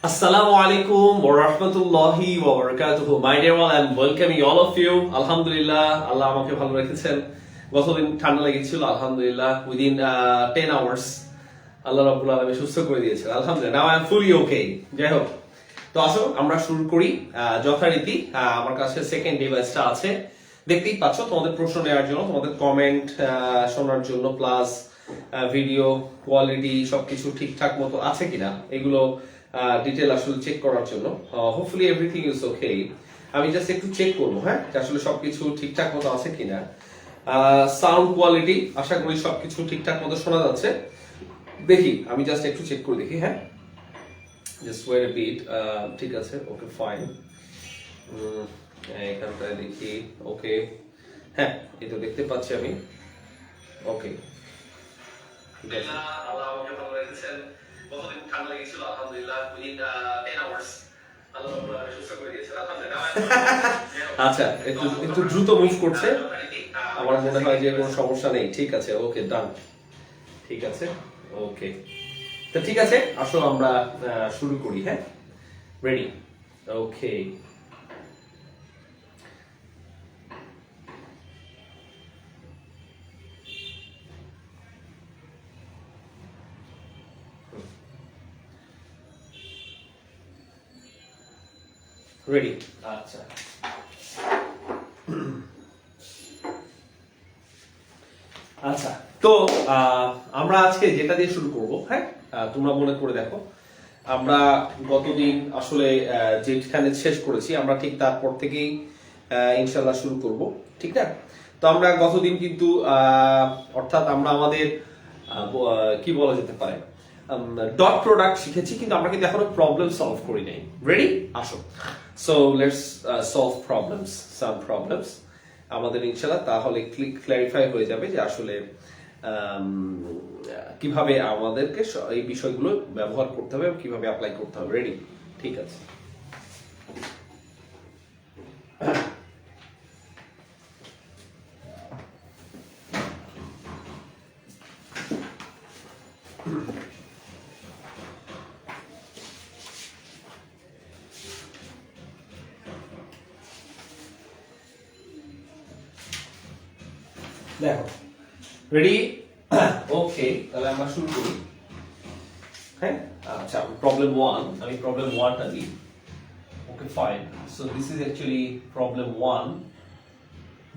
Assalamu alaikum wa rahmatullahi wa barakatuh. My dear one, I'm welcoming all of you. Alhamdulillah, Allah আমাকে ভালো রেখেছেন। গতদিন ঠান্ডা লেগেছিল, আলহামদুলিল্লাহ within 10 hours আল্লাহ রাব্বুল আলামিন সুস্থ করে দিয়েছেন। আলহামদুলিল্লাহ, now I'm fully okay. যাই হোক, তো আসো আমরা শুরু করি যথারীতি। আমার কাছে সেকেন্ড ডিভাইসটা আছে, দেখতেই পাচ্ছ। তোমাদের প্রশ্ন নেওয়ার জন্য, তোমাদের কমেন্ট শোনার জন্য, প্লাস ভিডিও কোয়ালিটি সবকিছু ঠিকঠাক মতো আছে কিনা এগুলো ডিটেল আসলে চেক করার জন্য। Hopefully everything is okay. আমি জাস্ট একটু চেক করবো, হ্যাঁ, যে আসলে সবকিছু ঠিকঠাক মতো আছে কিনা। সাউন্ড কোয়ালিটি আশা করি সবকিছু ঠিকঠাক মতো শোনা যাচ্ছে। দেখি, আমি জাস্ট একটু চেক করে দেখি। হ্যাঁ, জাস্ট ওয়েট আ বিট। ঠিক আছে, ওকে ফাইন। এখানটায় দেখি, ওকে, হ্যাঁ, এই তো দেখতে পাচ্ছি আমি। ওকে, ঠিক আছে। আল্লাহ আমাকে ভালো রেখেছেন। গতদিন ঠান্ডা লেগেছিল, আলহামদুলিল্লাহ within 10 hours আল্লাহ রাব্বুল আলামিন সুস্থ করে দিয়েছেন। আলহামদুলিল্লাহ। আচ্ছা, একটু দ্রুত মুভ করছে। আমার মনে হয় যে কোনো সমস্যা নেই। ঠিক আছে, ওকে, ডান। ঠিক আছে, ওকে। তো ঠিক আছে, আসো আমরা শুরু করি। হ্যাঁ, রেডি? ওকে। রেডি? আচ্ছা, আচ্ছা। তো আমরা আজকে যেটা দিয়ে শুরু করব, হ্যাঁ, তোমরা মনে করে দেখো, আমরা গতদিন আসলে যেখানে শেষ করেছি আমরা ঠিক তারপর থেকেই ইনশাল্লাহ শুরু করব, ঠিক না? তো আমরা গতদিন কিন্তু অর্থাৎ আমরা আমাদের কি বলা যেতে পারে ডট প্রোডাক্ট শিখেছি, কিন্তু আমরা কিন্তু এখনো প্রবলেম সলভ করি নাই। রেডি? আসো, so let's solve problems, some problems আমাদের ইনশাআল্লাহ তাহলে ক্ল্যারিফাই হয়ে যাবে যে আসলে কিভাবে আমাদেরকে এই বিষয়গুলো ব্যবহার করতে হবে, কিভাবে অ্যাপ্লাই করতে হবে। রেডি? ঠিক আছে। দেখো, রেডি? ওকে, তাহলে আমরা শুরু করি। হ্যাঁ, আচ্ছা, প্রবলেম 1, আমি প্রবলেম 1টা দিই। Okay fine. So this is actually problem 1।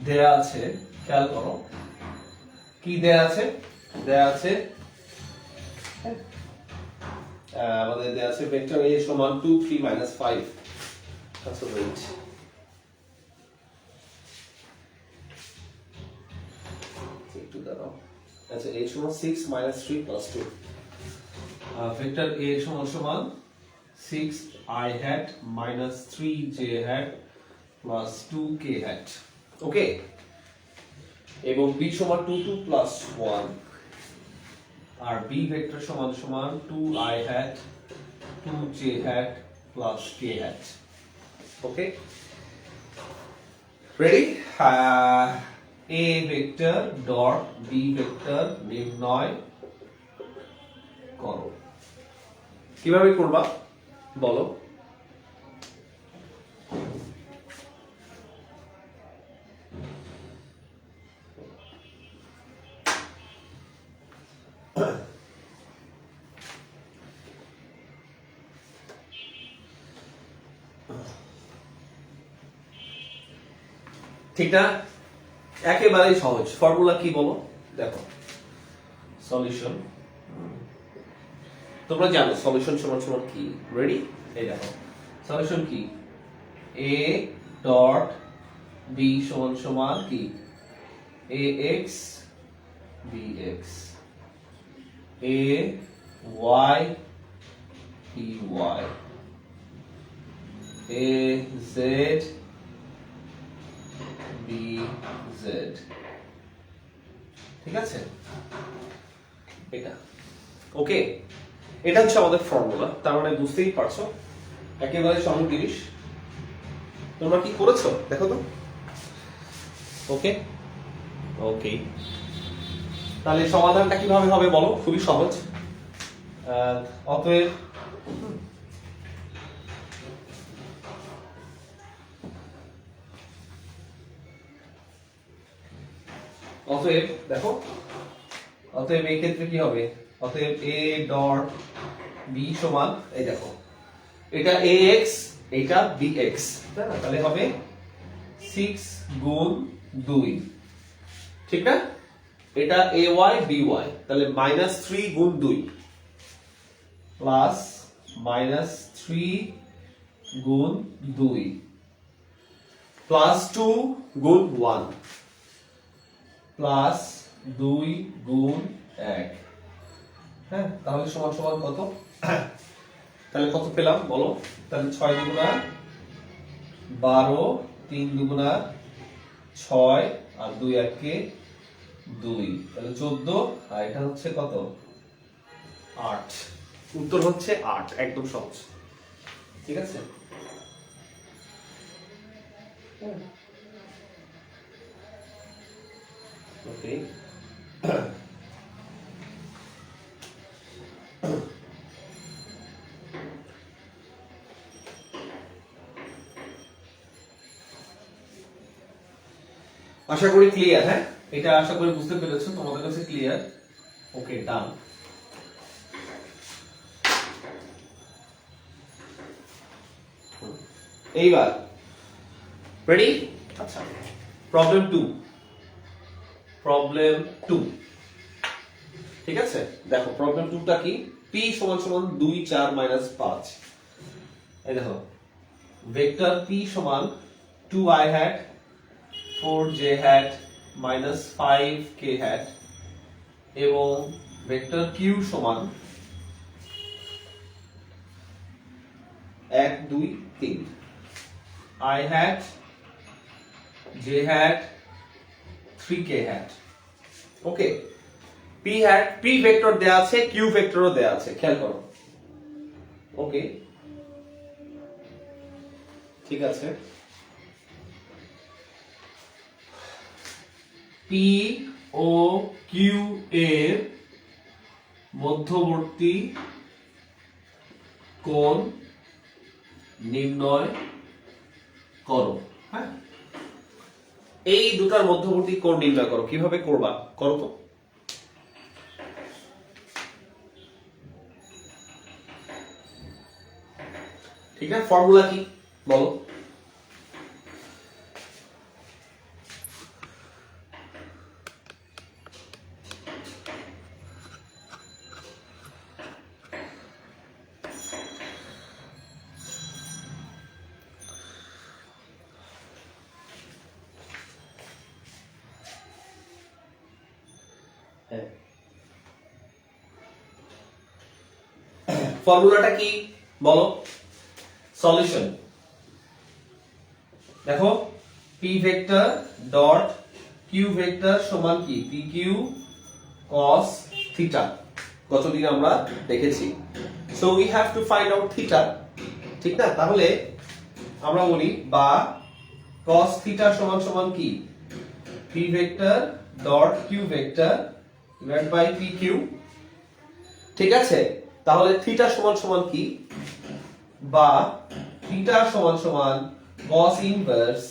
দেয়া আছে, খেয়াল করো কি দেয়া আছে। দেয়া আছে আমাদের দেয়া আছে ভেক্টর a সমান 2 3 5। আচ্ছা, ওয়েট, একটু দাঁড়াও। আচ্ছা, a সমান 6 3 2। ভেক্টর a সমান 6i hat minus 3j hat plus 2k hat। ওকে, এবং b সমান 2 2 plus 1, আর b ভেক্টর সমান 2i hat 2j hat plus k hat। Okay, ready? a vector dot b vector নির্ণয় করো। কিভাবে করবা বলো? ঠিক না? একেবারেই সহজ। ফর্মুলা কি বলো? দেখো, সলিউশন তোমরা জানো সলিউশন সমান কি। রেডি? এই দেখো, সলিউশন কি? a ডট b সমান কি? ax bx, a y ey, a z bz। ঠিক আছে? এটা ওকে, এটা হচ্ছে আমাদের ফর্মুলা। তার মানে বুঝতেই পারছো একেবারে সহজ জিনিস। তোমরা কি করেছো দেখো তো। ওকে, ওকে, তাহলে সমাধানটা কিভাবে হবে বলো? খুবই সহজ। অতএব অতএব দেখো, অতএব এই ক্ষেত্রে কি হবে, অতএব a ডট b সমান, এই দেখো এটা ax এটা bx, তাই না? তাহলে হবে 6 গুণ 2, ঠিক না? এটা ay by, তাহলে -3 গুণ 2 প্লাস -3 গুণ 2 প্লাস 2 গুণ 1 প্লাস 2 গুণ 1, হ্যাঁ, তাহলে সমান সমান কত? তাহলে কত পেলাম বলো? তাহলে 6 দুগুণা 12, 3 দুগুণা 6 আর 2 একে 2, তাহলে 14, আর এটা হচ্ছে কত? 8। উত্তর হচ্ছে 8, একদম সহজ, ঠিক আছে? ওকে, আশা করি ক্লিয়ার। হ্যাঁ, এটা আশা করি বুঝতে পেরেছো, তোমাদের কাছে ক্লিয়ার। ওকে, ডান। এইবার রেডি? আচ্ছা, প্রবলেম 2, প্রবলেম 2, ঠিক আছে? দেখো প্রবলেম 2টা কি, p সমান সমান 2 4 5। এই দেখো ভেক্টর p সমান 2i hat 4j hat -5k hat এবং ভেক্টর q সমান 1 2 3, i hat j hat 3k hat। Okay, p hat, p vector দেয়া আছে, q ভেক্টরও দেয়া আছে, খেয়াল করো। ওকে, ঠিক আছে। p ও q এর মধ্যবর্তী কোণ নির্ণয় করো। হ্যাঁ, এই দুটার মধ্যবর্তী কোণ নির্ণয় করো। কিভাবে করবা, করো তো। ঠিক আছে, ফর্মুলা কি বলো? ফর্মুলাটা কি বলো? সলিউশন দেখো, p vector dot q vector সমান কি, pq cos থিটা, গতদিন আমরা দেখেছি। So we have to find out theta, ঠিক না? তাহলে আমরা বলি বা cos থিটা সমান সমান কি, p vector dot q vector divide by pq, ঠিক আছে? তাহলে থিটা সমান সমান কি, বা থিটা সমান সমান cos inverse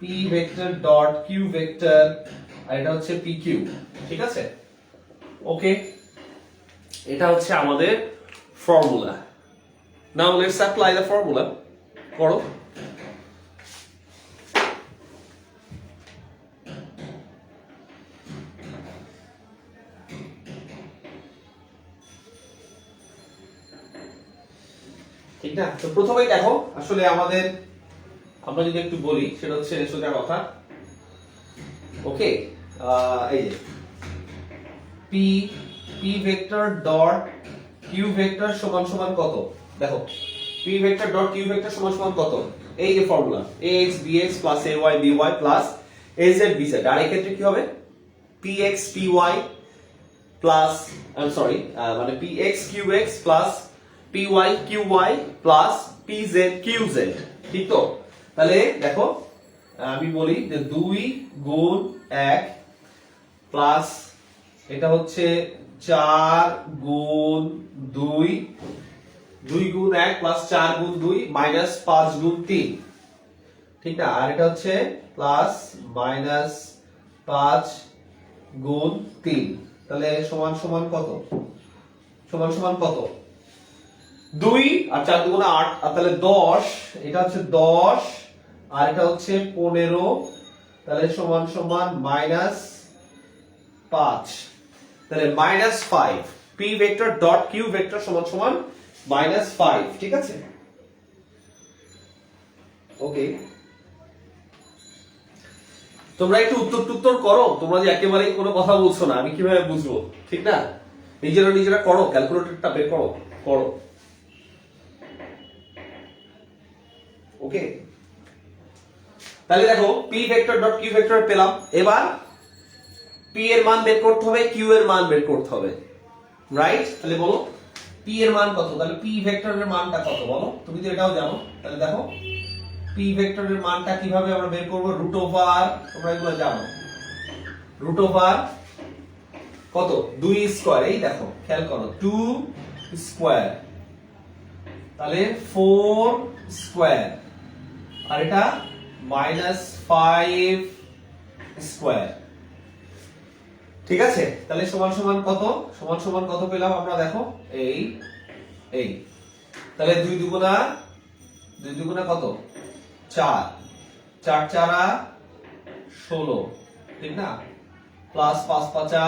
p vector dot q vector, আর এটা হচ্ছে pq, ঠিক আছে? ওকে, এটা হচ্ছে আমাদের formula. Now let's apply the formula. করো। ঠিক না? তো প্রথমেই দেখো, আসলে আমাদের, আমরা যদি একটু বলি সেটা হচ্ছে সোজা কথা। ওকে, এই যে p vector dot q vector সমান সমান কত? দেখো p vector dot q vector সমান সমান কত? এই যে formula ax bx plus ay by plus az bz, আর এই ক্ষেত্রে কি হবে, px py plus মানে px qx plus py qy plus pz qz, ঠিক তো? তাহলে দেখো আমি বলি যে 2 গুণ 1 প্লাস এটা হচ্ছে 4 গুণ 2, 2 গুণ 1 প্লাস 4 গুণ 2 মাইনাস 5 গুণ 3, ঠিক না? আর এটা হচ্ছে প্লাস মাইনাস 5 গুণ 3, তাহলে সমান সমান কত? সমান সমান কত? 2 আর 4 দুগুণে 8, আর তাহলে 10, এটা হচ্ছে 10 আর এটা হচ্ছে 15, তাহলে সমান সমান -5, তাহলে -5, p vector dot q vector সমান সমান -5, ঠিক আছে? ওকে, তোমরা একটু উত্তর করো, তোমরা যে একেবারেই কোনো কথা বলছো না, আমি কিভাবে বুঝবো, ঠিক না? নিজেরা করো, ক্যালকুলেটরটা বের করো, করো। ওকে, তাহলে দেখো p vector dot q vector পেলাম। এবার p এর মান বের করতে হবে, q এর মান বের করতে হবে, রাইট? তাহলে বলো p এর মান কত? তাহলে p ভেক্টরের মানটা কত বলো? তুমি তো এটাও জানো। তাহলে দেখো p ভেক্টরের মানটা কিভাবে আমরা বের করব? রুট ওভার, তোমরা এগুলো জানো, রুট ওভার কত? 2 স্কয়ার, এই দেখো খেয়াল করো, 2 স্কয়ার, তাহলে 4 স্কয়ার, আর এটা -5 স্কয়ার, ঠিক আছে? তাহলে সমান সমান কত? সমান সমান কত পেলাম আমরা? দেখো এই তাহলে 2 দুগুণা কত? 4, 4 চারা 16, ঠিক না? প্লাস 5 পাঁচা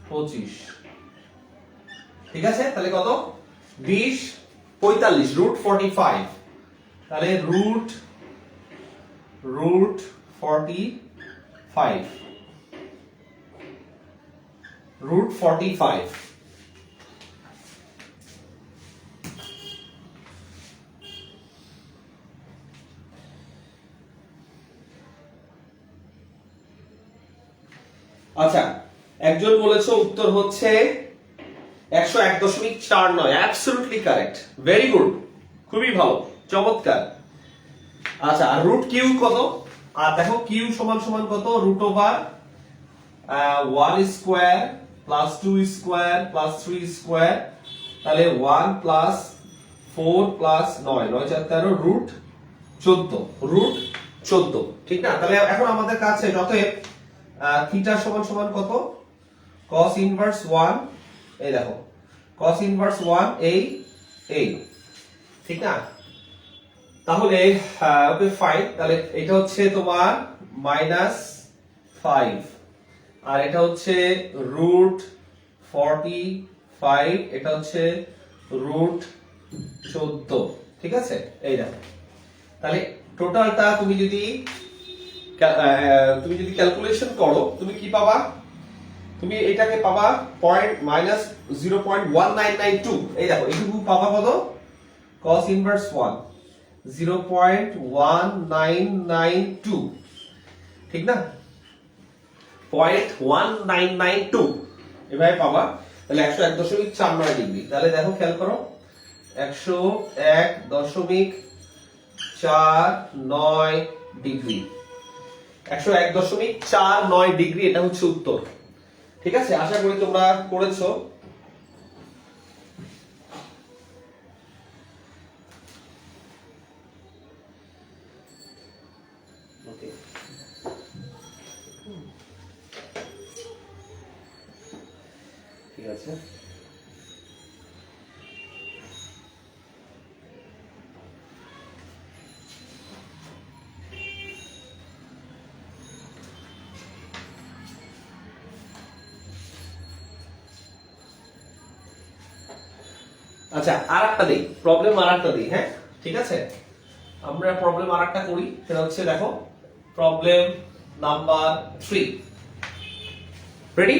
25, ঠিক আছে? তাহলে কত? 20 45, রুট 45, তাহলে রুট 45, রুট 45। আচ্ছা, একজন বলেছে উত্তর হচ্ছে 101.49, অ্যাবসলিউটলি কারেক্ট, ভেরি গুড, খুবই ভালো, চমৎকার। আচ্ছা, আর রুট কিউ কত? আর দেখো কিউ সমান সমান কত? Root over 1 square plus 2 square plus 3 square, তাহলে 1 প্লাস 4 প্লাস 9, 9 4 13, রুট 14, রুট 14, ঠিক না? তাহলে এখন আমাদের কাছে অতএব থিটা সমান সমান কত? cos ইনভার্স 1, এই দেখো cos ইনভার্স 1 এই, ঠিক না? তাহলে ওকে ফাইন, তাহলে এটা হচ্ছে তোমার -5 আর এটা হচ্ছে রুট 45, এটা হচ্ছে রুট 14, ঠিক আছে? এই দেখো, তাহলে টোটালটা তুমি যদি ক্যালকুলেশন করো, তুমি কি পাবা? তুমি এটাকে পাবা -0.1992, এই দেখো এইটুকু পাবা কত? cos ইনভার্স 1 0.1992, ঠিক না? 0.1992 এভাবে পাবা। তাহলে 101.49 ডিগ্রি। তাহলে দেখো খেয়াল করো, 101.49 ডিগ্রি, 101.49 ডিগ্রি, এটা হচ্ছে উত্তর, ঠিক আছে? আশা করি তোমরা করেছো। ঠিক আছে, আচ্ছা আরেকটা দেই, প্রবলেম আরেকটা দেই, হ্যাঁ ঠিক আছে? আমরা প্রবলেম আরেকটা করি, সেটা হচ্ছে দেখো প্রবলেম নাম্বার 3, রেডি?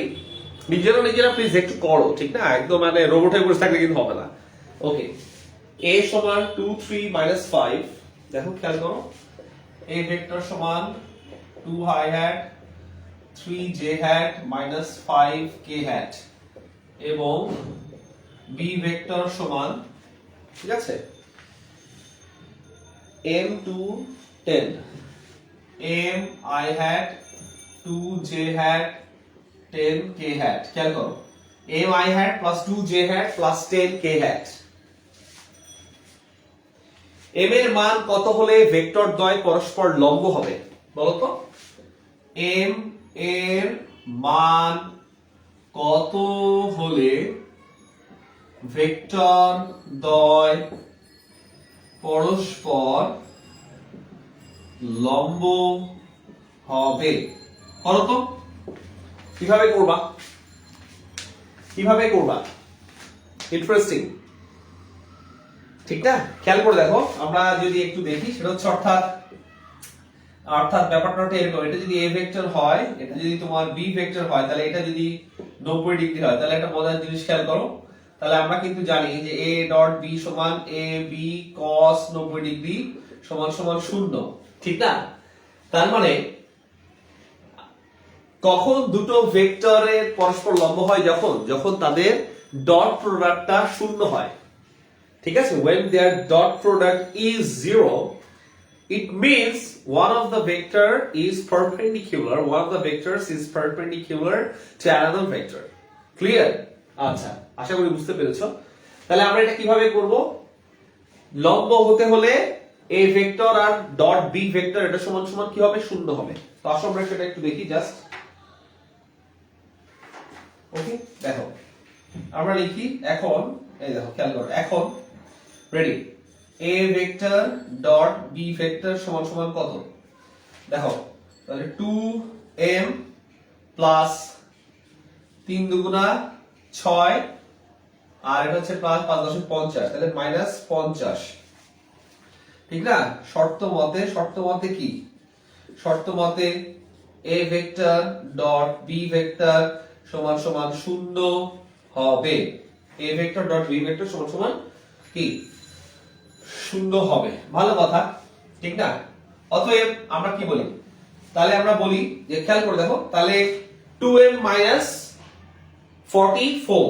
নিজেরা প্লিজ একটু করো, ঠিক না? একদম মানে রোবটের বসে থাকলে কিন্তু হবে না। ওকে, a সমান 2 3 5, দেখো খেয়াল করো, a ভেক্টর সমান 2 i hat 3 j hat -5 k hat এবং b ভেক্টর সমান, ঠিক আছে, m 2 10 m i hat 2 j hat 10 k hat, খেয়াল করো, m i hat plus 2 j hat plus 10 k hat। m এর মান কত হলে ভেক্টর দ্বয় পরস্পর লম্ব হবে বলো তো? m এর মান কত হলে ভেক্টর দ্বয় পরস্পর লম্ব হবে? করো তো, কিভাবে করবা? ইন্টারেস্টিং, ঠিক না? খেয়াল করে দেখো, আমরা যদি একটু দেখি সেটা হচ্ছে অর্থাৎ ব্যাপারটা হচ্ছে এরকম, এটা যদি a ভেক্টর হয়, এটা যদি তোমার b ভেক্টর হয়, তাহলে এটা যদি 90 ডিগ্রি হয়, তাহলে একটা মজার জিনিস খেয়াল করো। তাহলে আমরা কিন্তু জানি যে a ডট b সমান a b cos 90 ডিগ্রি সমান সমান 0, ঠিক না? তার মানে কখন দুটো ভেক্টরের পরস্পর লম্ব হয়? যখন তাদের ডট প্রোডাক্টটা শূন্য হয়, ঠিক আছে? when their dot product is 0, it means one of the vectors is perpendicular to another vector. Clear? আচ্ছা, আশা করি বুঝতে পেরেছো। তাহলে আমরা এটা কিভাবে করব? লম্ব হতে হলে a ভেক্টর আর ডট b ভেক্টর এটা সমান সমান কি হবে? শূন্য হবে। তো আসো আমরা সেটা একটু দেখি জাস্ট। ওকে, দেখো আমরা লিখি এখন, এই দেখো খেয়াল করো, এখন ready, a vector dot b vector সমান সমান কত? দেখো তাহলে 2m প্লাস 3 দুগুণা 6 আর এটা হচ্ছে প্লাস 5 দশমিক 50, তাহলে মাইনাস 50, ঠিক না? শর্ত মতে কি? শর্ত মতে a vector dot b vector সমান সমান 0 হবে। a vector dot b vector সমান সমান কি? 0 হবে। ভালো কথা, ঠিক না? অতএব আমরা কি বলি? তাহলে আমরা বলি যে, খেয়াল করে দেখো, তাহলে 2m minus 44,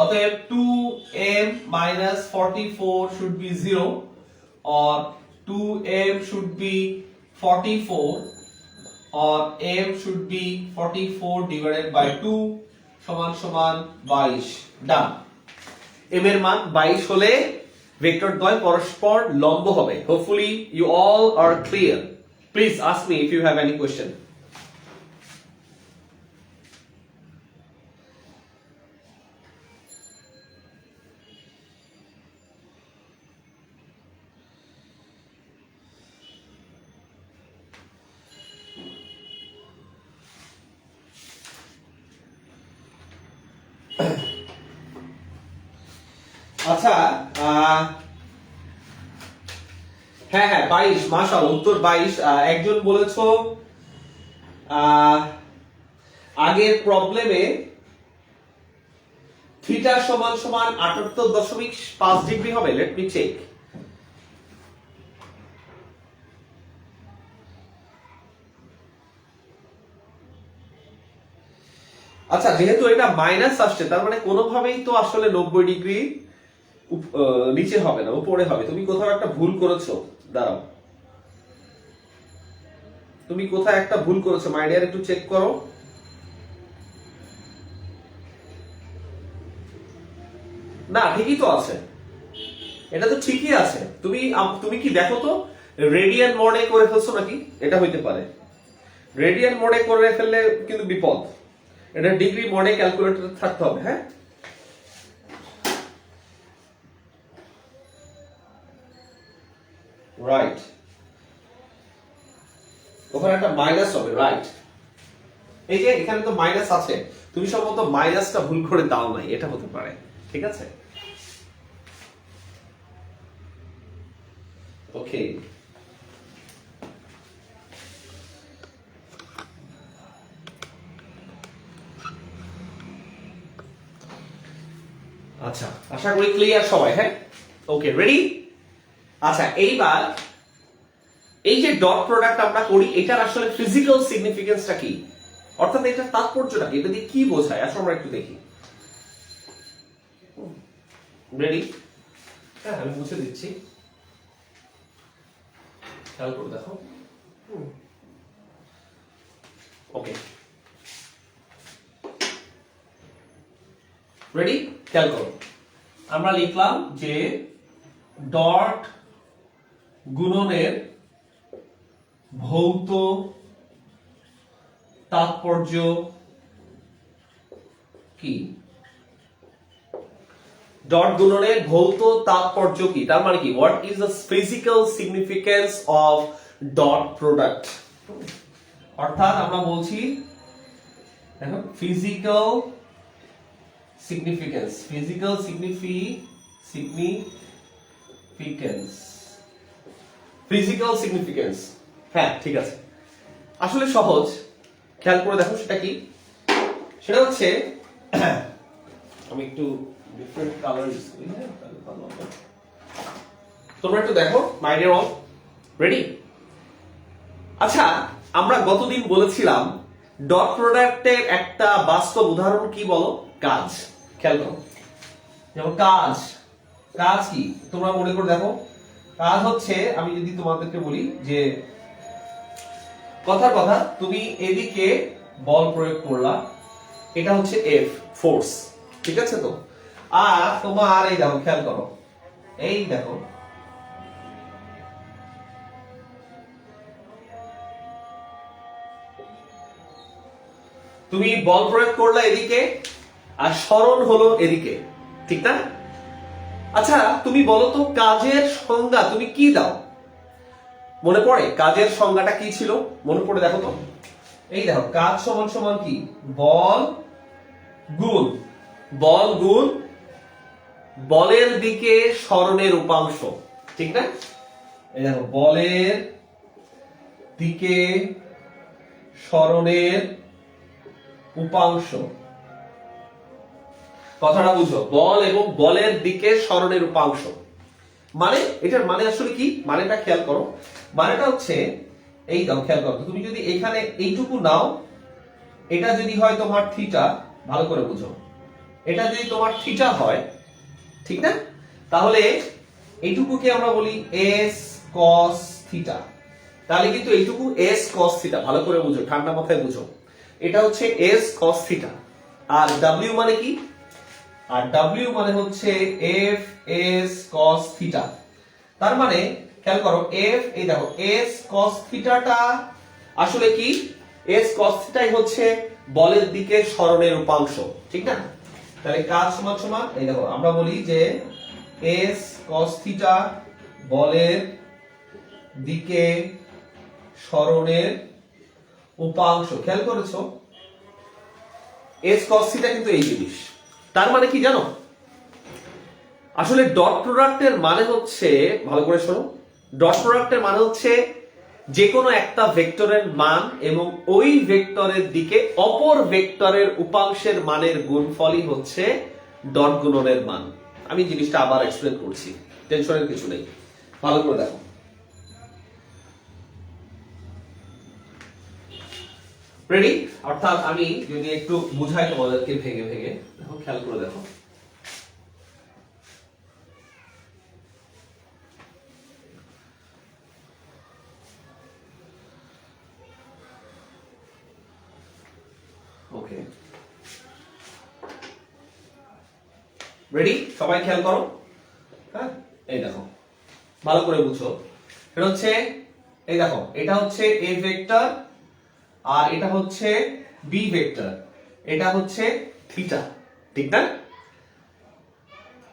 অতএব 2m minus 44 should be 0 or 2m should be 44 or m should be 44 divided by 2 সমান সমান 22। ডান। m এর মান 22 হলে ভেক্টর দ্বয় পরস্পর লম্ব হবে। Hopefully you all are clear. Please ask me if you have any question. আচ্ছা, হ্যাঁ 22, মাশাআল্লাহ, উত্তর 22। একজন বলেছো আগের প্রবলেমে থিটা সমান সমান 78.5 ডিগ্রি হবে। Let me check. আচ্ছা, যেহেতু এটা মাইনাস আসছে, তার মানে কোনোভাবেই তো আসলে 90 ডিগ্রি নিচে হবে না, উপরে হবে। তুমি কোথাও একটা ভুল করেছো, দাঁড়াও, তুমি কোথায় একটা ভুল করেছো মাই ডিয়ার, একটু চেক করো। না, ঠিকই তো আছে, এটা তো ঠিকই আছে। তুমি কি দেখো তো, রেডিয়ান মোডে করে ফেলছো নাকি? এটা হইতে পারে। রেডিয়ান মোডে করে ফেললে কিন্তু বিপদ। এটা ডিগ্রি মোডে ক্যালকুলেটর থাকতে হবে। হ্যাঁ, রাইট, ওখানে একটা মাইনাস হবে। রাইট, এই যে এখানে তো মাইনাস আছে, তুমি সম্ভবত মাইনাসটা ভুল করে দাও নাই, এটা হতে পারে। ঠিক আছে, ওকে। আচ্ছা, আশা করি ক্লিয়ার সবাই। হ্যাঁ, ওকে, রেডি। আচ্ছা, এইবার এই যে ডট প্রোডাক্ট আমরা করি, এটার আসলে ফিজিক্যাল সিগনিফিকেন্সটা কি, অর্থাৎ এটার তাৎপর্যটা কি, এটা দিয়ে কি বোঝায়, আসলে আমরা একটু দেখি। রেডি? হ্যাঁ, আমি মুছে দিচ্ছি, খেয়াল করে দেখো। ওকে, রেডি? খেয়াল করো, আমরা লিখলাম যে ডট গুণনের ভৌত তাৎপর্য কি, ডট গুণনের ভৌত তাৎপর্য কি, তার মানে কি, what is the physical significance of dot product. অর্থাৎ আমরা বলছি দেখো ফিজিক্যাল সিগনিফিকেন্স, ফিজিক্যাল সিগনিফিকেন্স। হ্যাঁ ঠিক আছে, আসলে সহজ, খেয়াল করে দেখো সেটা কি, সেটা হচ্ছে আমি একটু ডিফারেন্ট কালার ইউজ করি, হ্যাঁ তাহলে ভালো হবে। তোমরা একটু দেখো, মাই ডিয়ার অল, রেডি? আচ্ছা, আমরা গতদিন বলেছিলাম ডট প্রোডাক্টের একটা বাস্তব উদাহরণ কি বলো, কাজ। খেয়াল করো, যেমন কাজ, কাজ কি তোমরা মনে করে দেখো। কাজ হচ্ছে, আমি যদি তোমাদেরকে বলি যে কথার কথা, তুমি এদিকে বল প্রয়োগ করলা, এটা হচ্ছে এফ, ফোর্স, ঠিক আছে তো। আর তোমার এই দেখো, খেয়াল করো, এই দেখো তুমি বল প্রয়োগ করলা এদিকে, আর সরণ হলো এদিকে, ঠিক না? আচ্ছা তুমি বলো তো, কাজের সংজ্ঞা তুমি কি দাও? মনে পড়ে কাজের সংজ্ঞাটা কি ছিল? মনে পড়ে দেখো তো, এই দেখো, কাজ সমান সমান কি, বল গুণ, বল গুণ বলের দিকে সরণের উপাংশ, ঠিক না? এই দেখো, বলের দিকে সরণের উপাংশ, কথাটা বুঝো, বল এবং বলের দিকে সরণের উপাংশ। মানে এটার মানে আসলে কি, মানেটা খেয়াল করো, মানেটা হচ্ছে এই দাও, খেয়াল করো, তুমি যদি এখানে এইটুকু নাও, এটা যদি হয় তোমার থিটা, ভালো করে বুঝো, এটা যদি তোমার থিটা হয়, ঠিক না, তাহলে এইটুকুকে আমরা বলি এস কস থিটা, তাহলে কিন্তু এইটুকু এস কস থিটা, ভালো করে বুঝো, ঠান্ডা মাথায় বুঝো, এটা হচ্ছে এস কস থিটা। আর ডাব্লিউ মানে কি, আর ডাব্লিউ মানে হচ্ছে এফ এস কস থিটা। তার মানে খেয়াল করো, এফ, এই দেখো, এস কস থিটাটা আসলে কি, এস কস থিটাই হচ্ছে বলের দিকে সরণের উপাংশ, ঠিক না? তাহলে কাজ সমান সমান, এই দেখো, আমরা বলি যে এস কস থিটা বলের দিকে সরণের উপাংশ। খেয়াল করেছো, এস কস থিটা কিন্তু এই জিনিস। তার মানে কি জানো, আসলে ডট প্রোডাক্টের মানে হচ্ছে, ভালো করে শোনো, ডট প্রোডাক্টের মানে হচ্ছে যে কোনো একটা ভেক্টরের মান এবং ওই ভেক্টরের দিকে অপর ভেক্টরের উপাংশের মানের গুণফলই হচ্ছে ডট গুণনের মান। আমি জিনিসটা আবার এক্সপ্লেন করছি, টেনশনের কিছু নেই, ভালো করে দেখো। রেডি? অর্থাৎ আমি যদি একটু বুঝাই তোমাদেরকে ভেঙে ভেঙে, দেখো, খেয়াল করে দেখো, ওকে, রেডি? সবাই খেয়াল করো, হ্যাঁ, এই দেখো, ভালো করে বুঝো, এটা হচ্ছে, এই দেখো, এটা হচ্ছে এ ভেক্টর, আর এটা হচ্ছে বি ভেক্টর, এটা হচ্ছে থিটা, ঠিক না?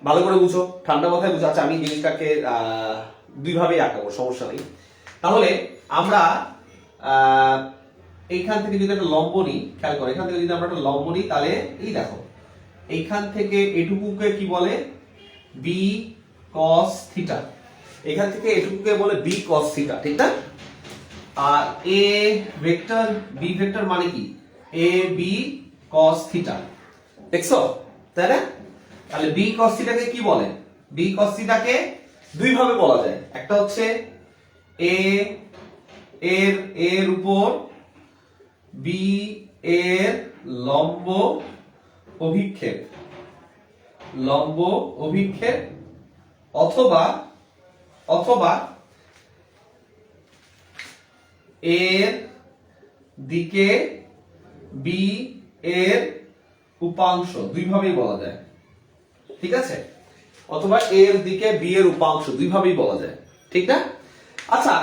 ভালো করে বুঝো, ঠান্ডা মাথায় বুঝো। আচ্ছা আমি জিনিসটাকে দুই ভাবে আঁকাবো, সমস্যা নেই। তাহলে আমরা এইখান থেকে যদি একটা লম্ব নিই, খেয়াল করো, এখান থেকে যদি আমরা একটা লম্ব নিই, তাহলে এই দেখো, এইখান থেকে এটুকুকে কি বলে, বি কস থিটা, এখান থেকে এটুকুকে বলে বি কস থিটা, ঠিক না? আর এ ভেক্টর বি ভেক্টর মানে কি, এ বি কস থিটা, দেখছো, তাই না? তাহলে বি কস থিটাকে কি বলে, বি কস থিটাকে দুই ভাবে বলা যায়, একটা হচ্ছে এ এর উপর বি এর লম্ব অভিক্ষেপ, লম্ব অভিক্ষেপ, অথবা অথবা এর দিকে বি এর উপাংশ, দুই ভাবেই বলা যায়, ঠিক আছে? অথবা এর দিকে বি এর উপাংশ, দুই ভাবেই বলা যায়, ঠিক না? আচ্ছা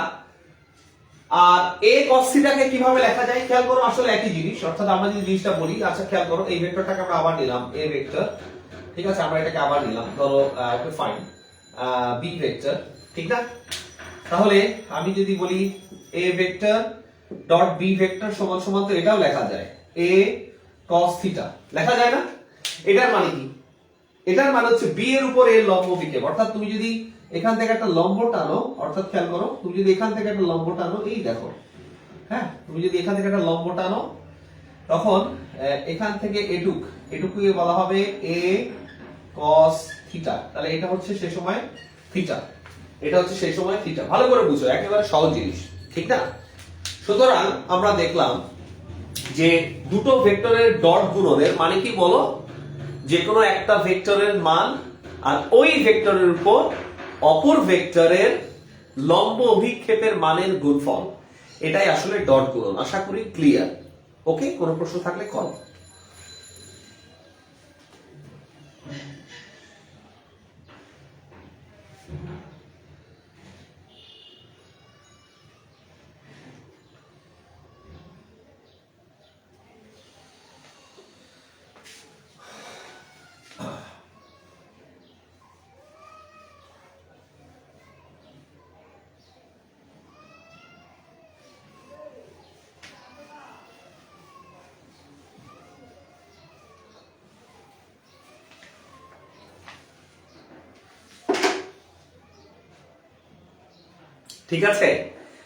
আর a cos থিটাকে কিভাবে লেখা যায় খেয়াল করো, আসলে একই জিনিস, অর্থাৎ আমরা যদি জিনিসটা বলি, আচ্ছা খেয়াল করো এই ভেক্টরটাকে আমরা আবার নিলাম a ভেক্টর, ঠিক আছে, আমরা এটাকে আবার নিলাম, ধরো ওকে ফাইন b ভেক্টর, ঠিক না? তাহলে আমি যদি বলি a vector dot b vector সমান সমান, তো এটাও লেখা যায় a cos থিটা, লেখা যায় না? এটার মানে কি? এটার মানে হচ্ছে b এর উপর এর লম্ব বিক্ষেপ, অর্থাৎ তুমি যদি এখান থেকে একটা লম্ব টানো, অর্থাৎ খেয়াল করো তুমি যদি এখান থেকে একটা লম্ব টানো, এই দেখো, হ্যাঁ, তুমি যদি এখান থেকে একটা লম্ব টানো, তখন এখান থেকে এটুকুকে বলা হবে a cos থিটা, তাহলে এটা হচ্ছে সেই সময় থিটা, এটা হচ্ছে সেই সময় থিটা। ভালো করে বুঝো, একেবারে সহজ জিনিস, ঠিক না? সুতরাং আমরা দেখলাম যে দুটো ভেক্টরের ডট গুণনের মানে কি বলো, যে কোনো একটা ভেক্টরের মান আর ওই ভেক্টরের উপর অপর ভেক্টরের লম্ব অভিক্ষেপের মানের গুণফল, এটাই আসলে ডট গুণন। আশা করি ক্লিয়ার। ওকে, কোনো প্রশ্ন থাকলে কল। ঠিক আছে,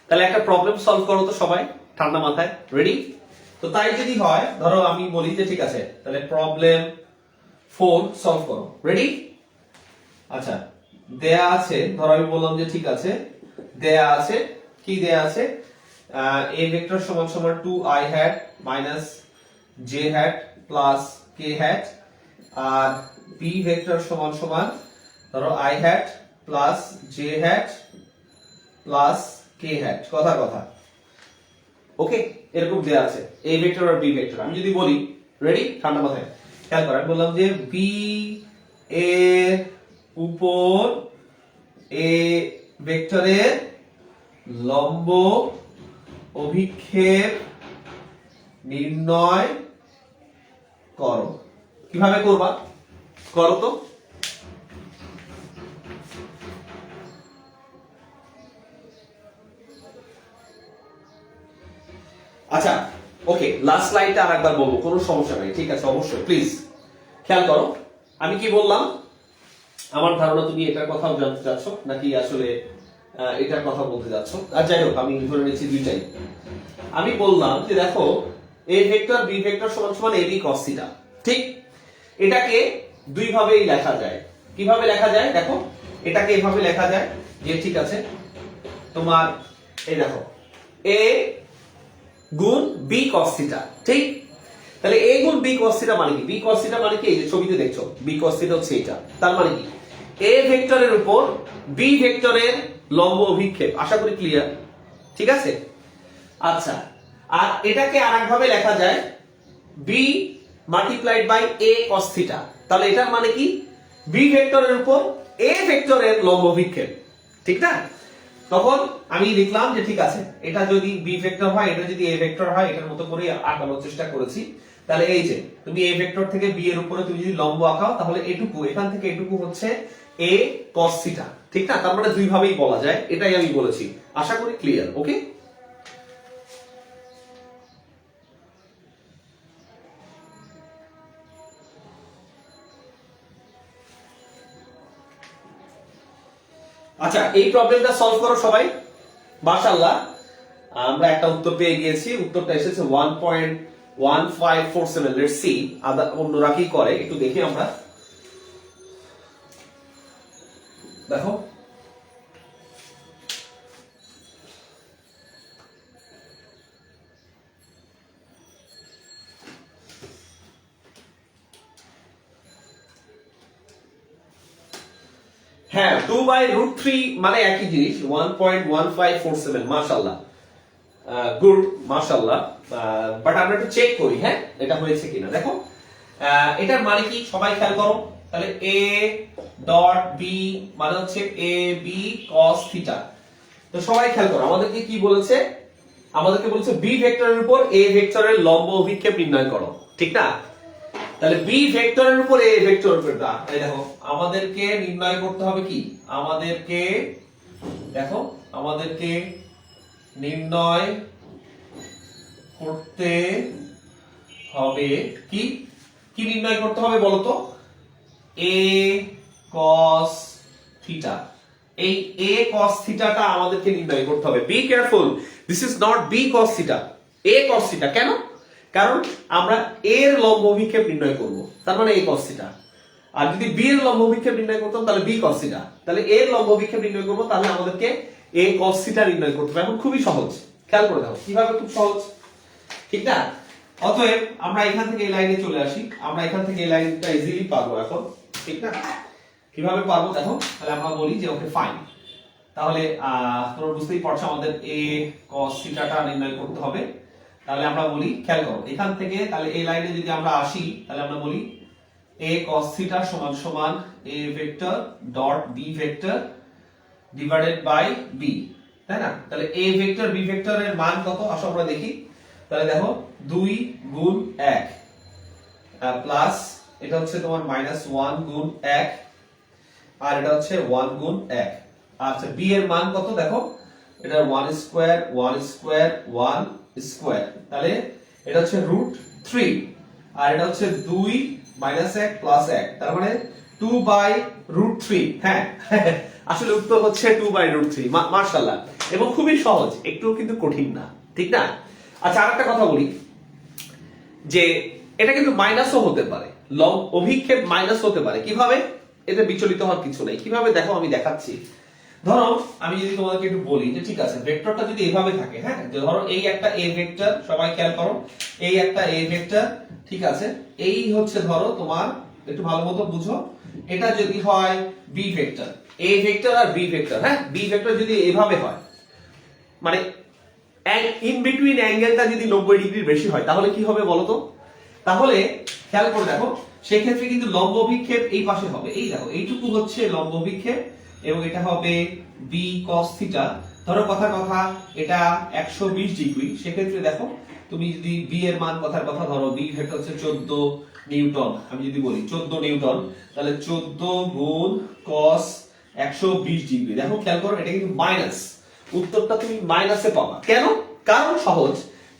তাহলে একটা প্রবলেম সলভ করো তো সবাই ঠান্ডা মাথায়, রেডি? তো তাই যদি হয়, ধরো আমি বলি যে ঠিক আছে, তাহলে প্রবলেম 4 সলভ করো, রেডি? আচ্ছা, দেয়া আছে, ধরো আমি বললাম যে ঠিক আছে, দেয়া আছে, কি দেয়া আছে, a ভেক্টর সমান সমান 2i hat minus j hat plus k hat, আর b ভেক্টর সমান সমান ধরো i hat plus j hat plus K hat, কথা কথা, ওকে, এরকম দেয়া আছে a ভেক্টর আর b ভেক্টর। আমি যদি বলি, রেডি, ঠান্ডা মাথায় খেয়াল করো, আমি বললাম যে b এর উপর a ভেক্টরের লম্ব অভিক্ষেপ নির্ণয় করো। কিভাবে করবা, করো তো। আচ্ছা, ওকে, লাস্ট লাইনটা আরেকবার বলবো, কোনো সমস্যা নাই, ঠিক আছে, অবশ্যই প্লিজ খেয়াল করো। আমি কি বললাম, আমার ধারণা তুমি এটার কথাও জানতে চাচ্ছ নাকি আসলে এটার কথা বলতে যাচ্ছ, আর যাই হোক আমি ধরে নিচ্ছি দুইটাই। আমি বললাম যে দেখো a ভেক্টর b ভেক্টর সমান সমান ab cos থিটা, ঠিক? এটাকে দুই ভাবেই লেখা যায়। কিভাবে লেখা যায় দেখো, এটাকে এভাবে লেখা যায় যে ঠিক আছে, তোমার এই দেখো a গুণ b cos থিটা, ঠিক? তাহলে a গুণ b cos থিটা মানে কি? b cos থিটা মানে কি, এই যে ছবিতে দেখছো b cos থিটা হচ্ছে এটা, তার মানে কি a ভেক্টরের উপর b ভেক্টরের লম্ব অভিক্ষেপ। আশা করি ক্লিয়ার, ঠিক আছে? আচ্ছা, আর এটাকে আরেকভাবে লেখা যায় b multiplied by a cos থিটা, তাহলে এটার মানে কি b ভেক্টরের উপর a ভেক্টরের লম্ব অভিক্ষেপ, ঠিক না? তখন আমি লিখলাম যে ঠিক আছে, এটা যদি b ভেক্টর হয়, এটা যদি a ভেক্টর হয়, এটার মতো করে আঁকানোর চেষ্টা করেছি। তাহলে এই যে তুমি a ভেক্টর থেকে b এর উপরে তুমি যদি লম্ব আঁকাও, তাহলে এটুকু এখান থেকে এটুকু হচ্ছে a cos থিটা, ঠিক না? তার মানে দুই ভাবেই বলা যায়, এটাই আমি বলেছি। আশা করি ক্লিয়ার, ওকে? আচ্ছা, এই প্রবলেমটা সলভ করো সবাই, মাশাআল্লাহ আমরা একটা উত্তর পেয়ে গিয়েছি। উত্তরটা এসেছে 1.1547। লেটস সি অন্যরা কি করে একটু দেখি আমরা। দেখো হ্যাঁ, 2/√3 মানে একই জিনিস, 1.1547। মাশাআল্লাহ, গুড, মাশাআল্লাহ। বাট আমরা একটু চেক করি, হ্যাঁ, এটা হয়েছে কিনা। দেখো এটার মানে কি সবাই খেয়াল করো, তাহলে a ডট b মানে হচ্ছে a b cos থিটা। তো সবাই খেয়াল করো, আমাদেরকে কি বলেছে, আমাদেরকে বলছে বি ভেক্টরের উপর এ ভেক্টরের লম্ব অভিক্ষেপ নির্ণয় করো, ঠিক না? তাহলে বি ভেক্টরের উপর এ ভেক্টরের উপর এই দেখো আমাদেরকে নির্ণয় করতে হবে কি, আমাদেরকে দেখো আমাদেরকে নির্ণয় করতে হবে কি, কি নির্ণয় করতে হবে বলতো? A cos theta. এই a cos থিটাটা আমাদেরকে নির্ণয় করতে হবে। Be careful, this is not b cos theta, a cos theta. কেন? কারণ আমরা a এর লম্ব অভিক্ষেপ নির্ণয় করব, তার মানে a cos থিটা। আর যদি b এর লম্ব অভিক্ষেপ নির্ণয় করতাম তাহলে b cos থিটা। তাহলে a এর লম্ব অভিক্ষেপ নির্ণয় করব, তাহলে আমাদেরকে a cos থিটা নির্ণয় করতে হবে। এখন খুবই সহজ, খেয়াল করে দাও কিভাবে, খুব সহজ, ঠিক না? অতএব আমরা এখান থেকে এই লাইনে চলে আসি, আমরা এখান থেকে এই লাইনটা ইজিলি পাবো এখন, ঠিক না? কিভাবে পাবো দেখো, তাহলে আমরা বলি যে ওকে ফাইন। তাহলে তোমরা বুঝতেই পারছো আমাদের a cos থিটাটা নির্ণয় করতে হবে। তাহলে আমরা বলি, খেয়াল করো এখান থেকে, তাহলে এই লাইনে যদি আমরা আসি তাহলে আমরা বলি a cos থিটা সমান সমান a vector dot b vector divided by b, তাই না? তাহলে a ভেক্টর b ভেক্টরের মান কত আসো আমরা দেখি। তাহলে দেখো 2 গুণ 1 প্লাস এটা হচ্ছে তোমার -1 গুণ 1 আর এটা হচ্ছে 1 গুণ 1। আচ্ছা b এর মান কত দেখো, এটা 1 স্কয়ার 1 স্কয়ার 1 স্কয়ার, তাহলে এটা হচ্ছে √3 আর এটা হচ্ছে 2 -1 প্লাস 1, তার মানে 2/√3। হ্যাঁ আসলে উত্তর হচ্ছে 2/√3। মাশাআল্লাহ, এবং খুবই সহজ, একটু কিন্তু কঠিন না, ঠিক না? আচ্ছা আরেকটা কথা বলি যে এটা কিন্তু মাইনাসও হতে পারে, অভিক্ষেপ মাইনাস হতে পারে। কিভাবে? এতে বিচলিত হওয়ার কিছু নেই। কিভাবে দেখো আমি দেখাচ্ছি। ধরো আমি যদি তোমাদেরকে একটু বলি যে ঠিক আছে ভেক্টরটা যদি এভাবে থাকে, হ্যাঁ, যে ধরো এই একটা a ভেক্টর, সবাই খেয়াল করো এই একটা a ভেক্টর, ঠিক আছে, এই হচ্ছে ধরো তোমার, একটু ভালো মতো বুঝো, এটা যদি হয় b ভেক্টর, a ভেক্টর আর b ভেক্টর, হ্যাঁ, b ভেক্টর যদি এভাবে হয়, মানে ইন বিটুইন অ্যাঙ্গেলটা যদি 90 ডিগ্রির বেশি হয়, তাহলে কি হবে বলো তো? তাহলে খেয়াল করে দেখো, সেই ক্ষেত্রে কিন্তু লম্ব অভিক্ষেপ এই পাশে হবে, এই দেখো এইটুকু হচ্ছে লম্ব অভিক্ষেপ এবং এটা হবে b cos থিটা। ধরো কথার কথা এটা 120 ডিগ্রি, সেক্ষেত্রে দেখো তুমি যদি b এর মান কথার কথা ধরো b ভেক্টর হচ্ছে 14 নিউটন, আমি যদি বলি 14 নিউটন, তাহলে 14 গুণ cos 120 ডিগ্রি। দেখো খেয়াল করো এটা কিন্তু মাইনাস, উত্তরটা তুমি মাইনাসে পাবা। কেন? কারণ সহজ,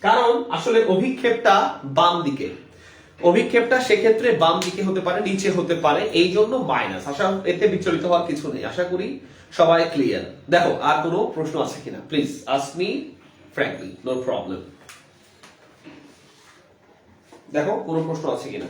কারণ আসলে অভিক্ষেপটা বাম দিকে, অভিক্ষেপটা সেক্ষেত্রে বাম দিকে হতে পারে, নিচে হতে পারে, এই জন্য মাইনাস। আশা এতে বিচলিত হওয়ার কিছু নেই, আশা করি সবাই ক্লিয়ার। দেখো আর কোনো প্রশ্ন আছে কিনা, please ask me frankly, no problem. দেখো কোনো প্রশ্ন আছে কিনা।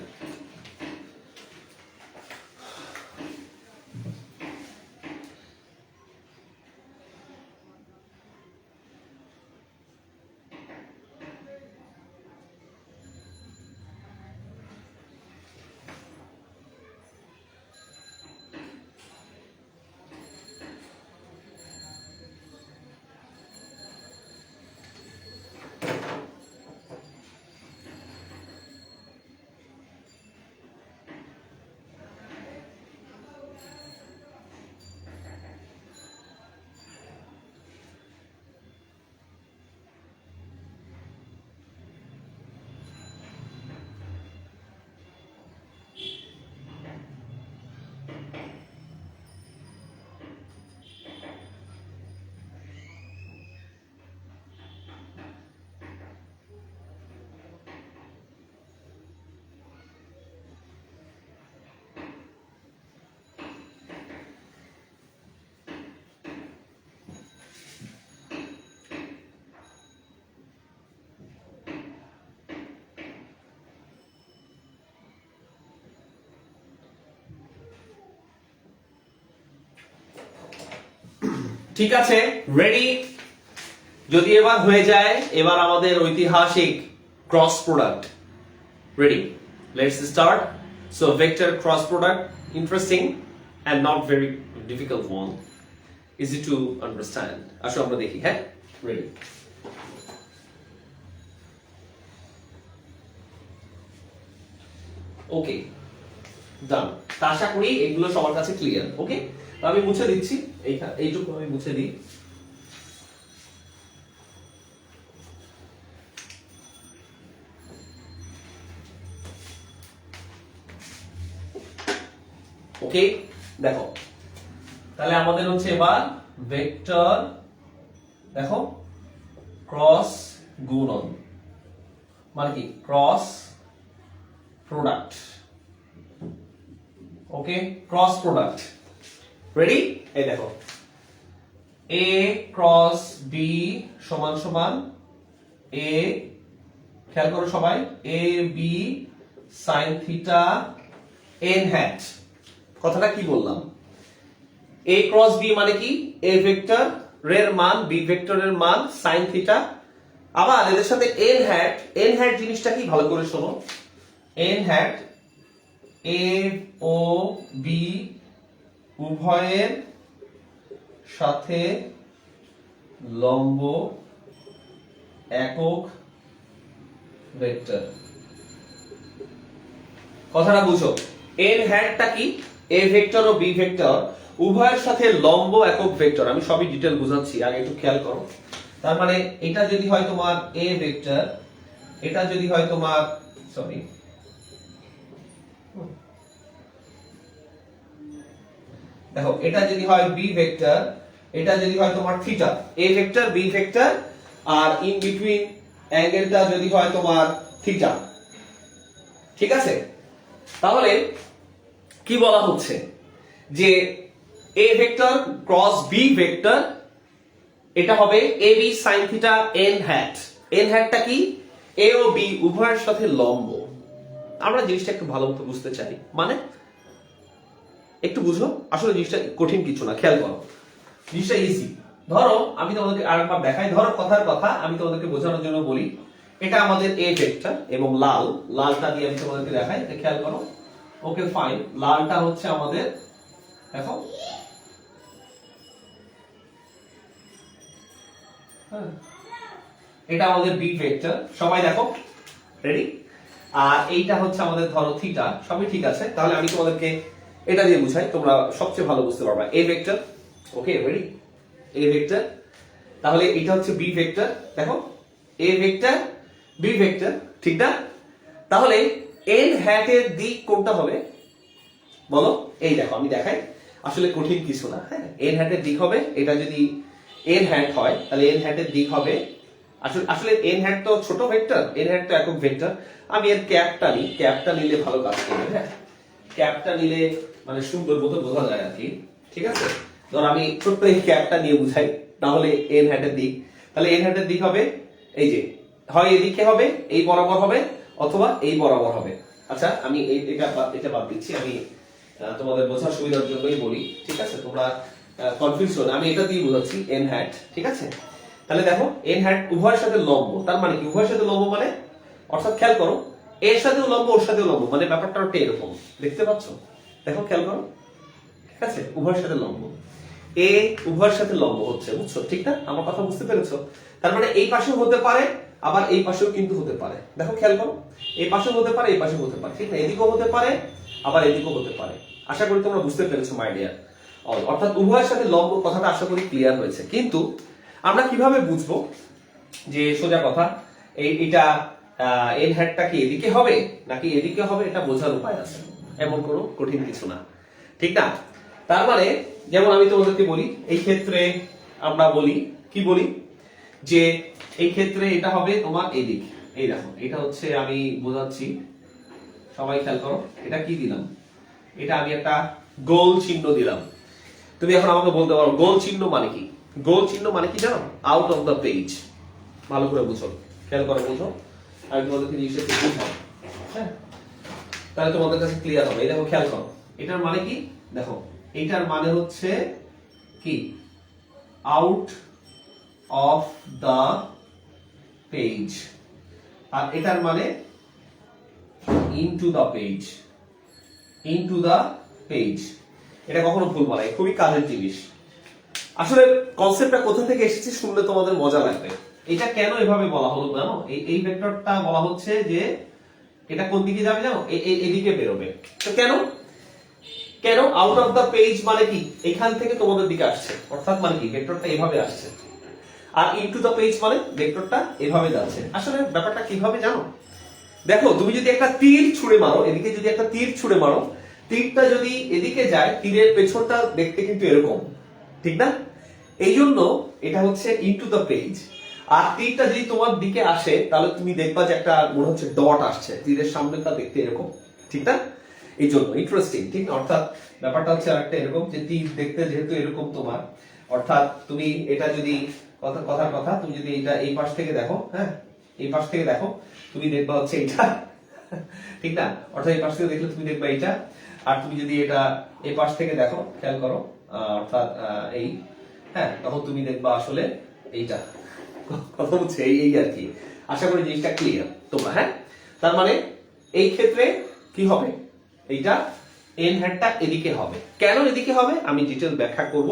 ঠিক আছে, রেডি? যদি এবার হয়ে যায়, এবার আমাদের ঐতিহাসিক cross product. Ready? Let's start. So vector cross product, interesting and not very difficult one, easy to understand. আসো আমরা দেখি, হ্যাঁ, রেডি? ওকে, ডান। আশা করি এগুলো সবার কাছে ক্লিয়ার। ওকে, আমি মুছে দিচ্ছি, এইটুকু আমি মুছে দিই। ওকে, দেখো তাহলে আমাদের হচ্ছে এবার ভেক্টর, দেখো ক্রস গুণন মানে কি ক্রস প্রোডাক্ট। ওকে, ক্রস প্রোডাক্ট রেডি। এই দেখো a ক্রস b সমান সমান a, খেয়াল করো সবাই, a b sin theta n hat. কথাটা কি বললাম? a ক্রস b মানে কি a ভেক্টর এর মান b ভেক্টরের মান sin থিটা, আবার এদের সাথে n হ্যাট জিনিসটা কি ভালো করে শোনো, n হ্যাট a ও b উভয়ের সাথে লম্ব একক ভেক্টর। কথাটা বুঝো, n হ্যাটটা কি a ভেক্টর ও b ভেক্টর উভয়ের সাথে লম্ব একক ভেক্টর। আমি সবই ডিটেইল বুঝাচ্ছি, আগে একটু খেয়াল করো। তার মানে এটা যদি হয় তোমার a ভেক্টর, এটা যদি হয় তোমার সরি দেখো এটা যদি হয় b ভেক্টর, এটা যদি হয় তোমার theta, a vector b vector, আর ইন বিটুইন অ্যাঙ্গেলটা যদি হয় তোমার থিটা। ঠিক আছে, তাহলে কি বলা হচ্ছে যে a vector cross b vector এটা হবে ab sin theta n hat. n হ্যাটটা কি a ও b উভয়ের সাথে লম্ব। আমরা জিনিসটা একটু ভালো মতো বুঝতে চাই, মানে একটু বুঝো, আসলে জিনিসটা কঠিন কিছু না, খেয়াল করো, জিনিসটা ইজি। ধরো আমি তোমাদেরকে আরেকবার দেখাই, ধরো কথার কথা আমি তোমাদেরকে বোঝানোর জন্য বলি, এটা আমাদের a ভেক্টর এবং লালটা দিয়ে আমি তোমাদেরকে দেখাই, খেয়াল করো। ওকে ফাইন, লালটা হচ্ছে আমাদের, দেখো এটা আমাদের b ভেক্টর, সবাই দেখো রেডি। আর এইটা হচ্ছে আমাদের ধরো থিটা, সবই ঠিক আছে। তাহলে আমি তোমাদেরকে এটা দিয়ে বুঝাই, তোমরা সবচেয়ে ভালো বুঝতে পারবা। a vector, okay ready, a vector, তাহলে এটা হচ্ছে b ভেক্টর, দেখো a ভেক্টর b ভেক্টর, ঠিক না? তাহলে n হ্যাট এর দিক কোনটা হবে বলো? এই দেখো আমি দেখাই, আসলে কঠিন কিছু না, হ্যাঁ। n হ্যাট এর দিক হবে, এটা যদি n হ্যাট হয় তাহলে n হ্যাট এর দিক হবে, আসলে n হ্যাট তো ছোট ভেক্টর, n হ্যাট তো একক ভেক্টর। আমি এর ক্যাপটা নিই, ক্যাপটা নিলে ভালো কাজ করবে, হ্যাঁ। ক্যাপটা নিলে মানে সুন্দর মতো বোঝা যায় আর কি, ঠিক আছে। ধর আমি ছোট্ট এই ক্যাপটা নিয়ে বুঝাই, তাহলে n হ্যাট এর দিক, তাহলে n হ্যাট এর দিক হবে এই যে, হয় এদিকে হবে, এই বরাবর হবে, অথবা এই বরাবর হবে। আচ্ছা আমি এটা বাদ দিচ্ছি, আমি তোমাদের বোঝার সুবিধার জন্যই বলি, ঠিক আছে, তোমরা কনফিউজ হো না, আমি এটা দিয়ে বোঝাচ্ছি n হ্যাট, ঠিক আছে। তাহলে দেখো n হ্যাট উভয়ের সাথে লম্ব, তার মানে কি উভয়ের সাথে লম্ব মানে, অর্থাৎ খেয়াল করো এর সাথেও লম্ব ওর সাথেও লম্ব, মানে ব্যাপারটা ওটা এরকম, দেখতে পাচ্ছ? দেখো খেয়াল করো, ঠিক আছে, উভয়ের সাথে লম্ব, এ উভয়ের সাথে লম্ব হচ্ছে, বুঝছো? ঠিক না? আমার কথা বুঝতে পেরেছো? তার মানে এই পাশেও হতে পারে, আবার এই পাশেও কিন্তু হতে পারে। দেখো খেয়াল করো, এই পাশেও হতে পারে, এই পাশেও হতে পারে, ঠিক না? এদিকেও হতে পারে, আবার এদিকেও হতে পারে। আশা করি তোমরা বুঝতে পেরেছো মাই ডিয়ার। অর্থাৎ উভয়ের সাথে লম্ব কথাটা আশা করি ক্লিয়ার হয়েছে। কিন্তু আমরা কিভাবে বুঝবো যে সোজা কথা এটা n হ্যাটটা কি এদিকে হবে নাকি এদিকে হবে, এটা বোঝার উপায় আছে, এমন কোনো কঠিন কিছু না, ঠিক না? তার মানে যেমন আমি তোমাদেরকে বলি, এই ক্ষেত্রে আমরা বলি কি বলি যে এই ক্ষেত্রে এটা হবে তোমার এদিক, এই দেখো এটা হচ্ছে, আমি বোঝাচ্ছি, সবাই খেয়াল করো, এটা কি দিলাম, এটা আমি একটা গোল চিহ্ন দিলাম। তুমি এখন আমাকে বলতে পারো গোল চিহ্ন মানে কি? গোল চিহ্ন মানে কি জানো? Out of the page. ভালো করে বুঝো, খেয়াল করে বুঝো, আমি তোমাদেরকে জিনিসটা একটু বুঝাবো, হ্যাঁ, তাহলে তোমাদের কাছে ক্লিয়ার হবে। এই দেখো খেয়াল করো, এটার মানে কি দেখো, এটার মানে হচ্ছে কি আউট অফ দ্য পেজ, আর এটার মানে into the page, into the page. এটা কখনো ভুল বলা, খুবই কাজের জিনিস। আসলে কনসেপ্টটা কোথা থেকে এসেছে শুনলে তোমাদের মজা লাগবে। এটা কেন এভাবে বলা হলো জানো? এই ভেক্টরটা বলা হচ্ছে যে এটা কোন দিকে যাবে জানো? এদিকে বেরোবে। তো কেন কেন আউট অফ দ্য পেজ মানে কি এখান থেকে তোমাদের দিকে আসছে, অর্থাৎ মানে কি ভেক্টরটা এভাবে আসছে, আর ইনটু দ্য পেজ মানে ভেক্টরটা এভাবে যাচ্ছে। আসলে ব্যাপারটা কিভাবে জানো? দেখো তুমি যদি একটা তীর ছুঁড়ে মারো, এদিকে যদি একটা তীর ছুঁড়ে মারো, তীরটা যদি এদিকে যায় তীরের পেছনটা দেখতে কিন্তু এরকম, ঠিক না? এই জন্য এটা হচ্ছে ইনটু দ্য পেজ। আর তীরটা যদি তোমার দিকে আসে তাহলে তুমি দেখবা যে একটা মনে হচ্ছে ডট আসছে, তীরের সামনেটা দেখতে এরকম, ঠিক না? এই জন্য ইন্টারেস্টিং, ঠিক না? অর্থাৎ ব্যাপারটা হচ্ছে আরেকটা এরকম যে তীর দেখতে যেহেতু এরকম তোমার, অর্থাৎ তুমি এটা যদি কথার কথা তুমি যদি এটা এই পাশ থেকে দেখো, হ্যাঁ এই পাশ থেকে দেখো, তুমি দেখবা হচ্ছে এটা, ঠিক না? অর্থাৎ এই পাশ থেকে দেখলে তুমি দেখবা এটা, আর তুমি যদি এটা এই পাশ থেকে দেখো, খেয়াল করো, অর্থাৎ এই, হ্যাঁ তখন তুমি দেখবা আসলে এইটা। কথা হচ্ছে এই আর কি। আশা করি জিনিসটা ক্লিয়ার তোমরা, হ্যাঁ? তার মানে এই ক্ষেত্রে কি হবে, এইটা এন হ্যাটটা এদিকে হবে। কেন এদিকে হবে আমি ডিটেইল ব্যাখ্যা করব,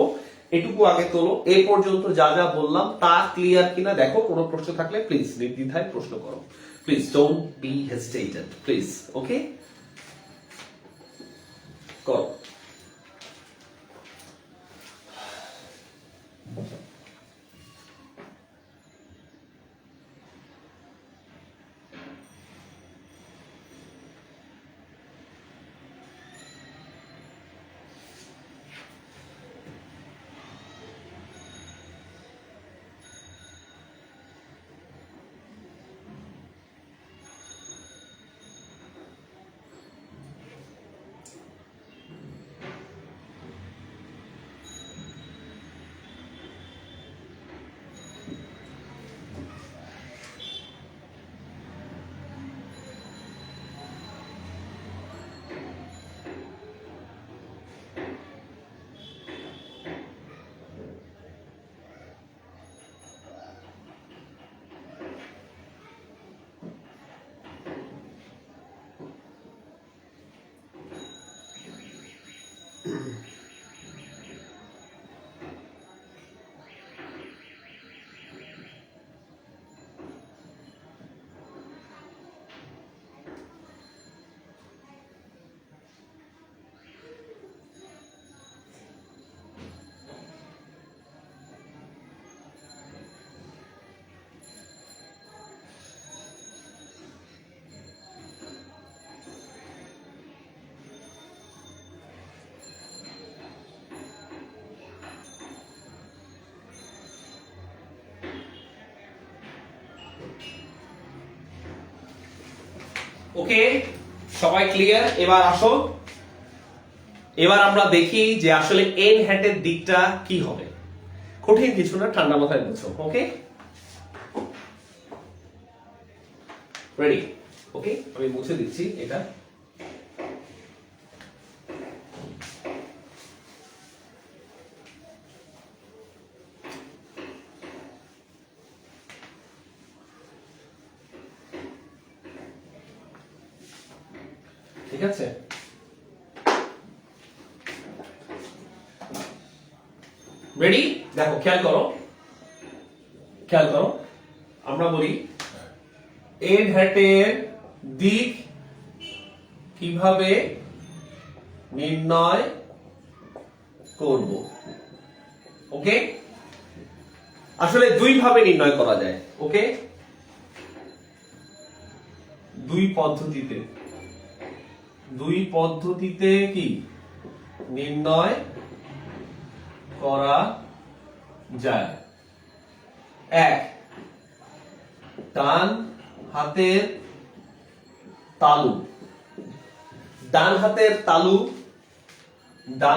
এটুকু আগে তোলো। এই পর্যন্ত যা যা বললাম তা ক্লিয়ার কিনা দেখো, কোনো প্রশ্ন থাকলে প্লিজ নির্দ্বিধায় প্রশ্ন করো, please don't be hesitated, please. Okay, করো। ওকে, সবাই ক্লিয়ার? এবার আসো, এবার আমরা দেখি যে আসলে এন হ্যাটের দিকটা কি হবে। কঠিন কিছু না, ঠান্ডা মাথায় বুঝো। ওকে, রেডি? ওকে, আমি মুছে দিচ্ছি এটা। ঠিক আছে, রেডি? দেখো, খেয়াল করো, খেয়াল করো, আমরা বলি এন হ্যাটের দিক কিভাবে নির্ণয় করব। ওকে, আসলে দুই ভাবে নির্ণয় করা যায়। ওকে, দুই পদ্ধতিতে কি নির্ণয় করা যায়। এক, ডান হাতের তালু, ডান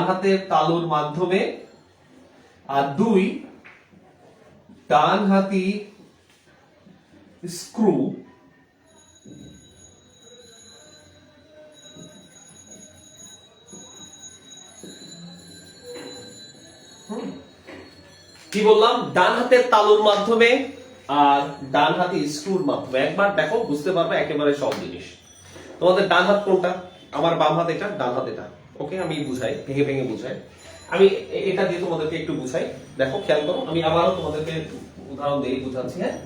হাতের তালুর মাধ্যমে। আর দুই, ডান হাতি স্ক্রু কি বললাম, ডান হাতের তালুর মাধ্যমে আর ডান হাতি স্ক্রুর মাধ্যমে। একবার দেখো, বুঝতে পারবে একেবারে সব জিনিস। তোমাদের ডান হাত কোনটা? আমার বাম হাত এটা, ডান হাত এটা। ওকে, আমি বুঝাই, ভেঙে ভেঙে বুঝাই। আমি এটা দিয়ে তোমাদেরকে একটু বুঝাই। দেখো, খেয়াল করো, আমি আবারও তোমাদেরকে উদাহরণ দিয়ে বুঝাচ্ছি। হ্যাঁ,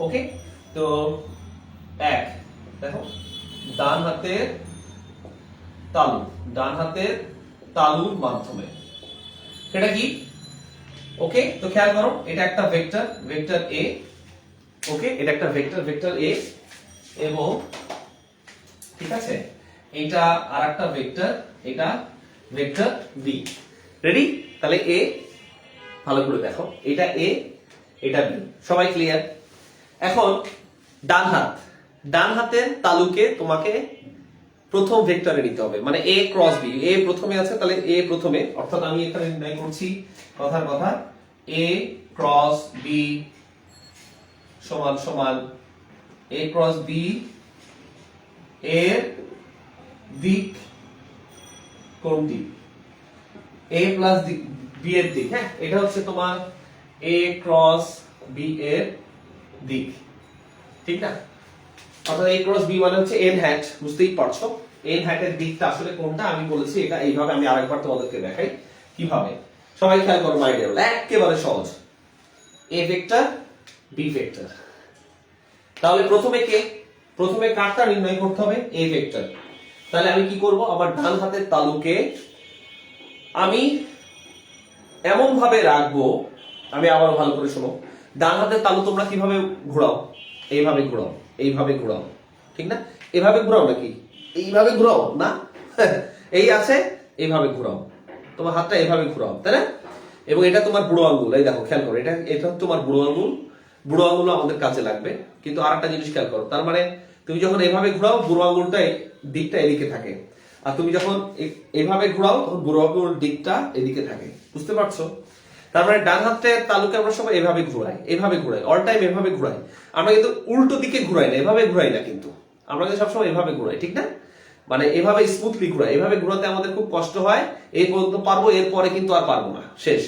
ওকে, তো এক, দেখো, ডান হাতের তালুর মাধ্যমে, সেটা কি? ওকে, তো খেয়াল করো, এটা একটা ভেক্টর এ। ওকে, এটা একটা ভেক্টর এ, এবং ঠিক আছে, এটা আরেকটা ভেক্টর, এটা ভেক্টর বি। রেডি? তাহলে এ, ভালো করে দেখো, এটা এ, এটা বি, সবাই ক্লিয়ার? এখন ডান হাত, ডান হাতের তালুকে তোমাকে প্রথম ভেক্টরে নিতে হবে, মানে এ ক্রস বি। এ প্রথমে আছে, তাহলে এ প্রথমে, অর্থাৎ আমি এখানে নির্ণয় করছি কথার কথা এ ক্রস বি সমান সমান এ ক্রস বি এর দিক কোনটি? এ প্লাস বি এর দিক। হ্যাঁ, এটা হচ্ছে তোমার এ ক্রস বি এর দিক, ঠিক না? অর্থাৎ এ ক্রস বি মানে হচ্ছে এন হ্যাট, বুঝতেই পারছো এন হ্যাটের দিকটা আসলে কোনটা। আমি বলেছি এটা এইভাবে, আমি আরেকবার তোমাদেরকে দেখাই কিভাবে। সবাই খেয়াল করো মাই ডিয়ার, একেবারে সহজ। এ ভেক্টর বি ভেক্টর, তাহলে প্রথমে কে? প্রথমে কারটা নির্ণয় করতে হবে? এ ভেক্টর। তাহলে আমি কি করব? আমার ডান হাতের তালুকে আমি এমন ভাবে রাখবো, আমি আবার ভালো করে শোনো, ডান হাতের তালু তোমরা কিভাবে ঘোরাও? এইভাবে ঘোরাও, এইভাবে ঘোরাও, ঠিক না? এভাবে ঘোরাও নাকি এইভাবে ঘোরাও না? এই আছে, এইভাবে ঘোরাও, তোমার হাতটা এভাবে ঘোরাও, তাই না? এবং এটা তোমার বুড়ো আঙ্গুল, এই দেখো খেয়াল করো, এটা এটা তোমার বুড়ো আঙ্গুল। বুড়ো আঙ্গুল আমাদের কাজে লাগবে, কিন্তু আরেকটা জিনিস খেয়াল করো, তার মানে তুমি যখন এভাবে ঘোরাও বুড়ো আঙ্গুলটা দিকটা এদিকে থাকে, আর তুমি যখন এভাবে ঘোরাও তখন বুড়ো আঙ্গুল দিকটা এদিকে থাকে, বুঝতে পারছো? তার মানে ডান হাতের তালুকে আমরা সবাই এভাবে ঘোরাই, এভাবে ঘোরাই, অল টাইম এভাবে ঘোরাই। আমরা কিন্তু উল্টো দিকে ঘোরাই না, এভাবে ঘোরাই না, কিন্তু আমরা কিন্তু সবসময় এভাবে ঘোরাই, ঠিক না? মানে এভাবে স্মুথলি ঘোরাই। এভাবে ঘোরাতে আমাদের খুব কষ্ট হয়, এই পর্যন্ত পারবো, এরপরে কিন্তু আর পারবো না, শেষ।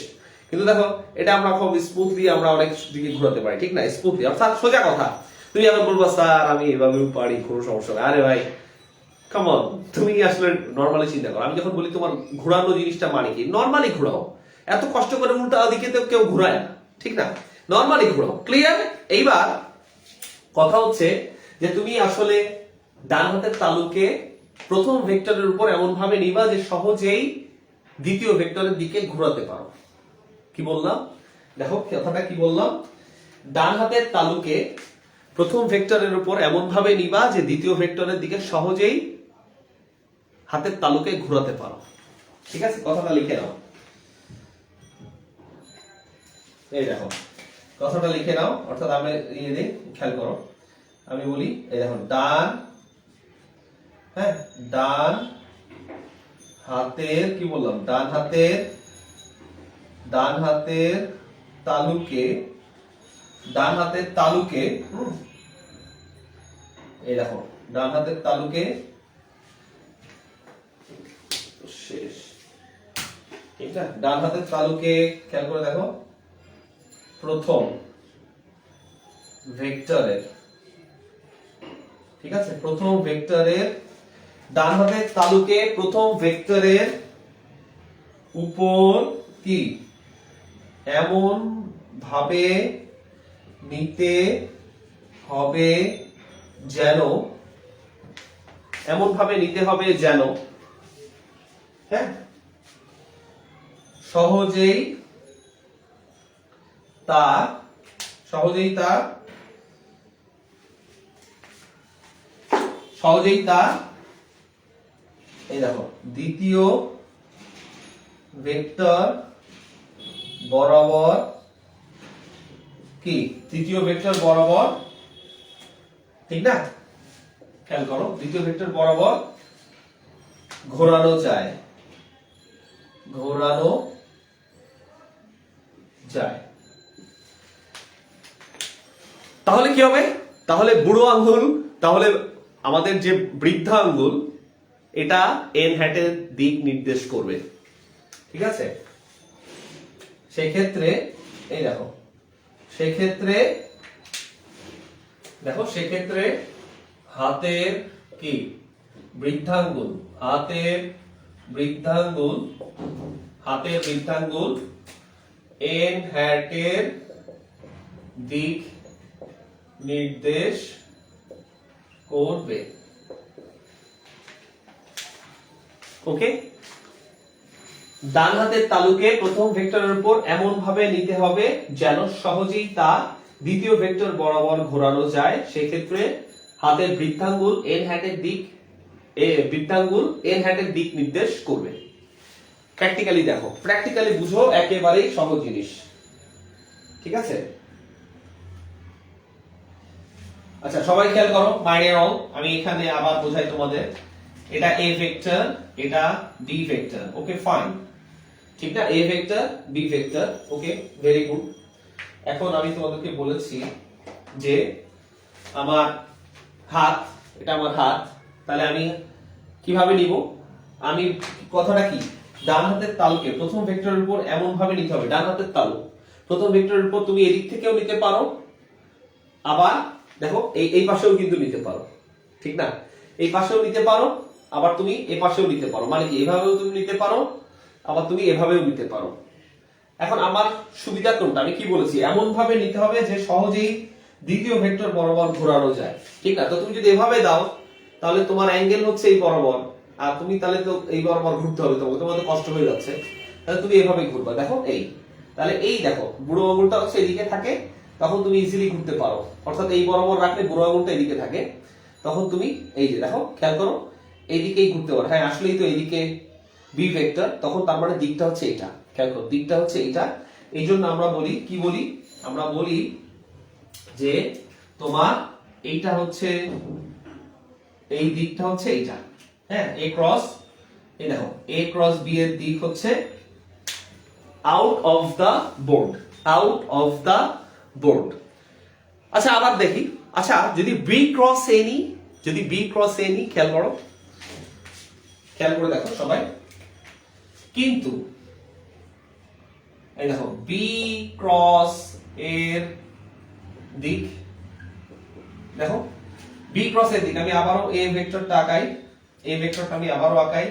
কিন্তু দেখো এটা আমরা খুব স্মুথলি আমরা অনেক দিকে ঘোরাতে পারি, ঠিক না? স্মুথলি, অর্থাৎ সোজা কথা। তুমি আবার বলবো স্যার আমি এভাবে পারি, কোনো সমস্যা নেই। আরে ভাই কামন, তুমি আসলে নরমালি চিন্তা করো। আমি যখন বলি তোমার ঘোরানো জিনিসটা মানে কি, নরমালি ঘোরাও, এত কষ্ট করে উল্টা দিকে তো কেউ ঘোরায় না, ঠিক না? নরমালি ঘোরাও, ক্লিয়ার? এইবার কথা হচ্ছে যে তুমি আসলে ডান হাতের তালুকে প্রথম ভেক্টরের উপর এমন ভাবে নিবা যে সহজেই দ্বিতীয় ভেক্টরের দিকে ঘোরাতে পারো। কি বললাম? দেখো কথাটা কি বললাম, ডান হাতের তালুকে প্রথম ভেক্টরের উপর এমন ভাবে নিবা যে দ্বিতীয় ভেক্টরের দিকে সহজেই হাতের তালুকে ঘোরাতে পারো, ঠিক আছে? কথাটা লিখে নাও, এই দেখো কথাটা লিখে নাও, অর্থাৎ আমরা ইয়ে দিই, খেয়াল করো, আমি বলি এই দেখো ডান, হ্যাঁ ডান হাতের, কি বললাম, ডান হাতের তালুকে, ডান হাতের তালুকে, এই দেখো ডান হাতের তালুকে, শেষ, ঠিক না? ডান হাতের তালুকে খেয়াল করে দেখো প্রথম ভেক্টরের, ঠিক আছে, প্রথম ভেক্টরের, ডান হাতের তালুকে প্রথম ভেক্টরের উপর কি এমন ভাবে নিতে হবে যেন, এমন ভাবে নিতে হবে যেন, হ্যাঁ, সহজেই তা এই দেখো দ্বিতীয় ভেক্টর বরাবর কি, তৃতীয় ভেক্টর বরাবর, ঠিক না? খেয়াল করো, দ্বিতীয় ভেক্টর বরাবর ঘোরানো যায়, তাহলে কি হবে? তাহলে বুড়ো আঙ্গুল, তাহলে আমাদের যে বৃদ্ধা আঙ্গুল, এটা এন হ্যাটের দিক নির্দেশ করবে, ঠিক আছে? সেক্ষেত্রে এই দেখো, সেক্ষেত্রে হাতের কি বৃদ্ধাঙ্গুল, হাতের বৃদ্ধাঙ্গুল এন হ্যাটের দিক নির্দেশ করবে, ওকে? ডান হাতের তালুকে প্রথম ভেক্টরের উপর এমন ভাবে নিতে হবে যেন সহজেই তা দ্বিতীয় ভেক্টর বরাবর ঘোরানো যায়, সেক্ষেত্রে হাতের বৃদ্ধাঙ্গুল এন হ্যাটের দিক বৃত্তাঙ্গুল এর হ্যান্ডের দিক নির্দেশ করবে। প্র্যাকটিক্যালি দেখো, প্র্যাকটিক্যালি বুঝো, একেবারেই সহজ জিনিস, ঠিক আছে? আচ্ছা সবাই খেয়াল করো, মাই ডিয়ার অল, আমি এখানে আবার বোঝাই তোমাদের। এটা এ ভেক্টর, এটা বি ভেক্টর, ওকে ফাইন, ঠিক না? A vector b vector, okay very good. এখন আমি তোমাদেরকে বলেছি যে আমার হাত, এটা আমার হাত, তাহলে আমি কিভাবে নিব? আমি কথাটা কি, ডান হাতের তালুকে প্রথম ভেক্টরের উপর এমন ভাবে নিতে হবে, ডান হাতের তালু প্রথম ভেক্টরের উপর তুমি এদিক থেকেও নিতে পারো, আবার দেখো এই পাশেও কিন্তু নিতে পারো, ঠিক না? এই পাশেও নিতে পারো, আবার তুমি এই পাশেও নিতে পারো, মানে কি এভাবেও তুমি নিতে পারো, আবার তুমি এভাবেও নিতে পারো। এখন আমার সুবিধা কোনটা? আমি কি বলেছি, এমন ভাবে নিতে হবে যে সহজেই দ্বিতীয় ভেক্টর বরাবর ঘোরানো যায়, ঠিক না? তো তুমি যদি এভাবে দাও তাহলে তোমার অ্যাঙ্গেল হচ্ছে এই বরাবর, আর তুমি তাহলে তো এই বরাবর ঘুরতে হবে, তোমার তো কষ্ট হয়ে যাচ্ছে, তাহলে তুমি এভাবে ঘুরবা, দেখো এই, তাহলে এই দেখো বুড়ো আঙুলটা হচ্ছে এদিকে থাকে, তখন তুমি ইজিলি ঘুরতে পারো, অর্থাৎ এই বরাবর রাখলে বুড়ো আঙুলটা এদিকে থাকে, তখন তুমি এই যে দেখো খেয়াল করো এইদিকেই ঘুরতে পারো। হ্যাঁ আসলেই তো এইদিকে বি ভেক্টর, তখন তার মানে দিকটা হচ্ছে এটা, খেয়াল করো দিকটা হচ্ছে এটা। এই জন্য আমরা বলি, কি বলি, আমরা বলি যে তোমার এইটা হচ্ছে, এই দিকটা হচ্ছে এইটা, হ্যাঁ এ ক্রস, এই দেখো এ ক্রস বি এর দিক হচ্ছে out of the board, out of the board. আচ্ছা আবার দেখি, আচ্ছা যদি বি ক্রস এ নি, যদি বি ক্রস এ নি, খেয়াল করো, খেয়াল করে দেখো সবাই, কিন্তু এই দেখো বি ক্রস এর দিক, দেখো বি ক্রস এর দিক, আমি আবারও এ ভেক্টরটা আঁকাই, এ ভেক্টরটা আমি আবারও আঁকাই,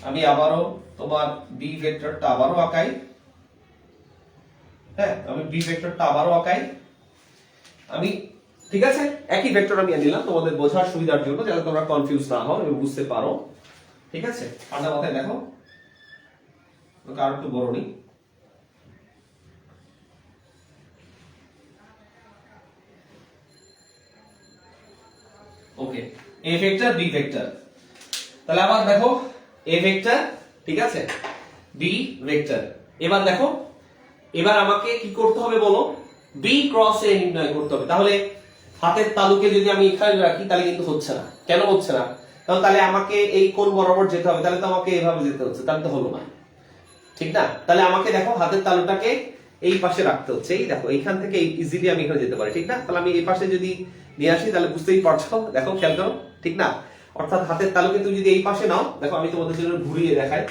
আমি আবারও তোমার বি ভেক্টরটা আবারও আঁকাই, হ্যাঁ আমি বি ভেক্টরটা আবারও আঁকাই, আমি, ঠিক আছে? একই ভেক্টর আমি নিলাম তোমাদের বোঝার সুবিধার জন্য, যাতে তোমরা কনফিউজ না হও এবং বুঝতে পারো, ঠিক আছে? ঠান্ডা মাথায় দেখো, আর একটু বড় নি, ওকে এ ভেক্টর বি ভেক্টর, তাহলে আবার দেখো এ ভেক্টর, ঠিক আছে, বি ভেক্টর। এবার দেখো, এবার আমাকে কি করতে হবে বলো, বি ক্রস এ নির্ণয় করতে হবে। তাহলে হাতের তালুকে যদি আমি এখানে রাখি তাহলে কিন্তু হচ্ছে না, কেন হচ্ছে না? কারণ তাহলে আমাকে এই কোণ বরাবর যেতে হবে, তাহলে তো আমাকে এইভাবে যেতে হচ্ছে, তাহলে তো হলো না, ঠিক না? তাহলে আমাকে দেখো হাতের তালুটাকে এই পাশে রাখতে হচ্ছে, এই দেখো এইখান থেকে ইজিলি আমি এখানে যেতে পারি, ঠিক না? তাহলে আমি এই পাশে যদি নিয়ে আসি তাহলে বুঝতেই পারছো, দেখো খেয়াল করো, ঠিক না? অর্থাৎ হাতের তালুকে তুমি যদি এই পাশে নাও, দেখো আমি তোমাদের জন্য ঘুরিয়ে দেখাই,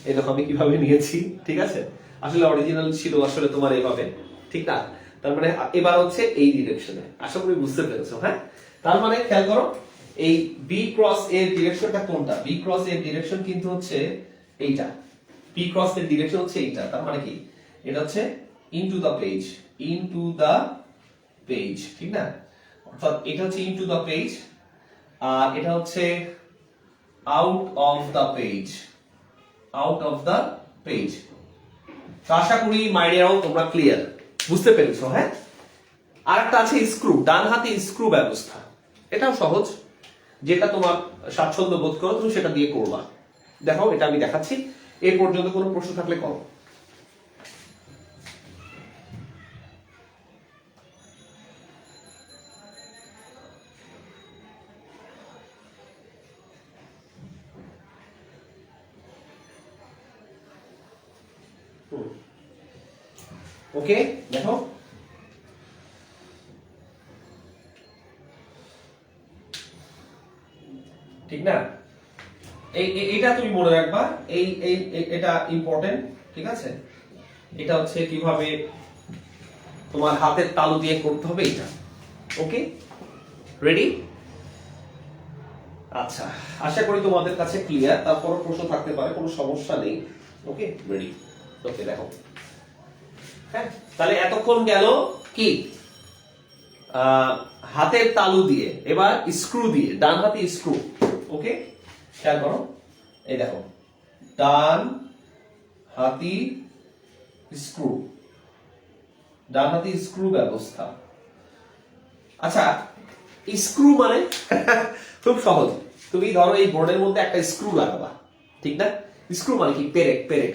এই দেখো আমি কিভাবে নিয়েছি, ঠিক আছে? আসলে অরিজিনাল ছিল আসলে তোমার এইভাবে, ঠিক না? তার মানে এবার হচ্ছে এই ডিরেকশনে, আশা করি বুঝতে পেরেছো, হ্যাঁ? তার মানে খেয়াল করো এই বি ক্রস এর ডিরেকশনটা কোনটা? বি ক্রস এর ডিরেকশন কিন্তু হচ্ছে এইটা, বি ক্রস এর ডিরেকশন হচ্ছে এইটা, তার মানে কি এটা হচ্ছে into the page, into the page, ঠিক না? অর্থাৎ এটা হচ্ছে ইনটু দা পেজ, আর এটা হচ্ছে out of the page, out of the page. তো আশা করি মাই ডিয়ার তোমরা ক্লিয়ার, বুঝতে পেরেছো, হ্যাঁ? আরেকটা আছে স্ক্রু, ডান হাতে স্ক্রু ব্যবস্থা, এটাও সহজ, যেটা তোমার স্বাচ্ছন্দ্য বোধ করো তুমি সেটা দিয়ে করবা। দেখো এটা আমি দেখাচ্ছি, এই পর্যন্ত কোনো প্রশ্ন থাকলে করো। ওকে দেখো, ঠিক না? এইটা তুমি মনে রাখবা, এটা ইম্পর্টেন্ট, ঠিক আছে? এটা হচ্ছে কিভাবে তোমার হাতের তালু দিয়ে করতে হবে এটা, ওকে রেডি? আচ্ছা আশা করি তোমাদের কাছে ক্লিয়ার, তারপর প্রশ্ন থাকতে পারে, কোনো সমস্যা নেই, ওকে রেডি? ওকে দেখো, হ্যাঁ তাহলে এতক্ষণ গেল কি হাতের তালু দিয়ে, এবার স্ক্রু দিয়ে, ডান হাতে স্ক্রু, ওকে খেয়াল করো, এই দেখো ডান হাতি স্ক্রু, ডান হাতি স্ক্রু ব্যবস্থা। আচ্ছা স্ক্রু মানে খুব সহজ, তুমি ধরো এই বোর্ডের মধ্যে একটা স্ক্রু লাগাবা, ঠিক না? স্ক্রু মানে কি? পেরেক, পেরেক,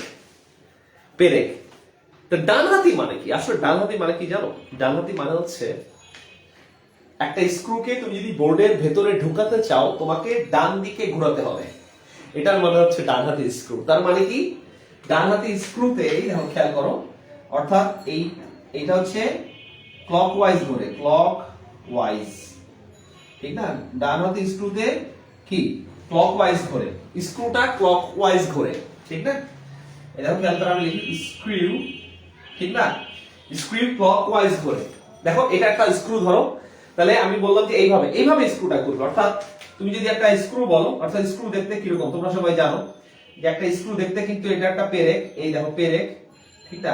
পেরেক। তো ডানহাতি মানে কি? আসলে ডানহাতি মানে কি জানো? ডানহাতি মানে হচ্ছে একটা স্ক্রুকে তুমি যদি বোর্ডের ভেতরে ঢুকাতে চাও, তোমাকে ডান দিকে ঘোরাতে হবে। এটার মানে হচ্ছে ডানহাতি স্ক্রু। তার মানে কি? ডানহাতি স্ক্রুতে এই দেখো, খেয়াল করো, অর্থাৎ এইটা হচ্ছে ক্লকওয়াইজ ঘোরে, ক্লকওয়াইজ, ঠিক না? ডানহাতি স্ক্রুতে কি ক্লকওয়াইজ ঘোরে, স্ক্রুটা ক্লকওয়াইজ ঘোরে, ঠিক না? এই দেখো, খেয়াল করে আমি লিখি স্ক্রু, ঠিক না? স্ক্রু ক্লকওয়াইজ ঘোরে। দেখো, এটা একটা স্ক্রু ধরো, তাহলে আমি বললাম যে এইভাবে এইভাবে স্ক্রুটা ঘুরবে। অর্থাৎ তুমি যদি একটা স্ক্রু বলো, অর্থাৎ স্ক্রু দেখতে কিরকম তোমরা সবাই জানো যে একটা স্ক্রু দেখতে কিন্তু এটা একটা পেরেক, এই দেখো পেরেক, ঠিক না?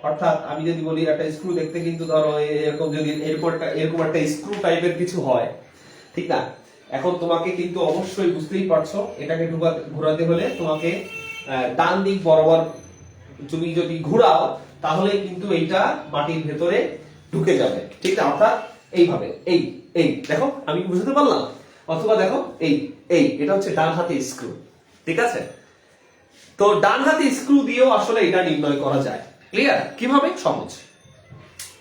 অর্থাৎ আমি যদি বলি একটা স্ক্রু দেখতে কিন্তু ধরো এরকম, যদি এরকম একটা স্ক্রু টাইপের কিছু হয়, ঠিক না? এখন তোমাকে কিন্তু অবশ্যই বুঝতেই পারছো, এটাকে ঘোরাতে হলে তোমাকে ডান দিক বরাবর তুমি যদি ঘোরাও, তাহলে কিন্তু এইটা মাটির ভেতরে ঢুকে যাবে, ঠিক না? অর্থাৎ এইভাবে, এই এই দেখো, আমি বুঝতে পারলাম? অথবা দেখো, এটা হচ্ছে ডান হাতি স্ক্রু, ঠিক আছে? তো ডান হাতি স্ক্রু দিয়েও আসলে এটা নির্ণয় করা যায়। ক্লিয়ার? কিভাবে? সহজ।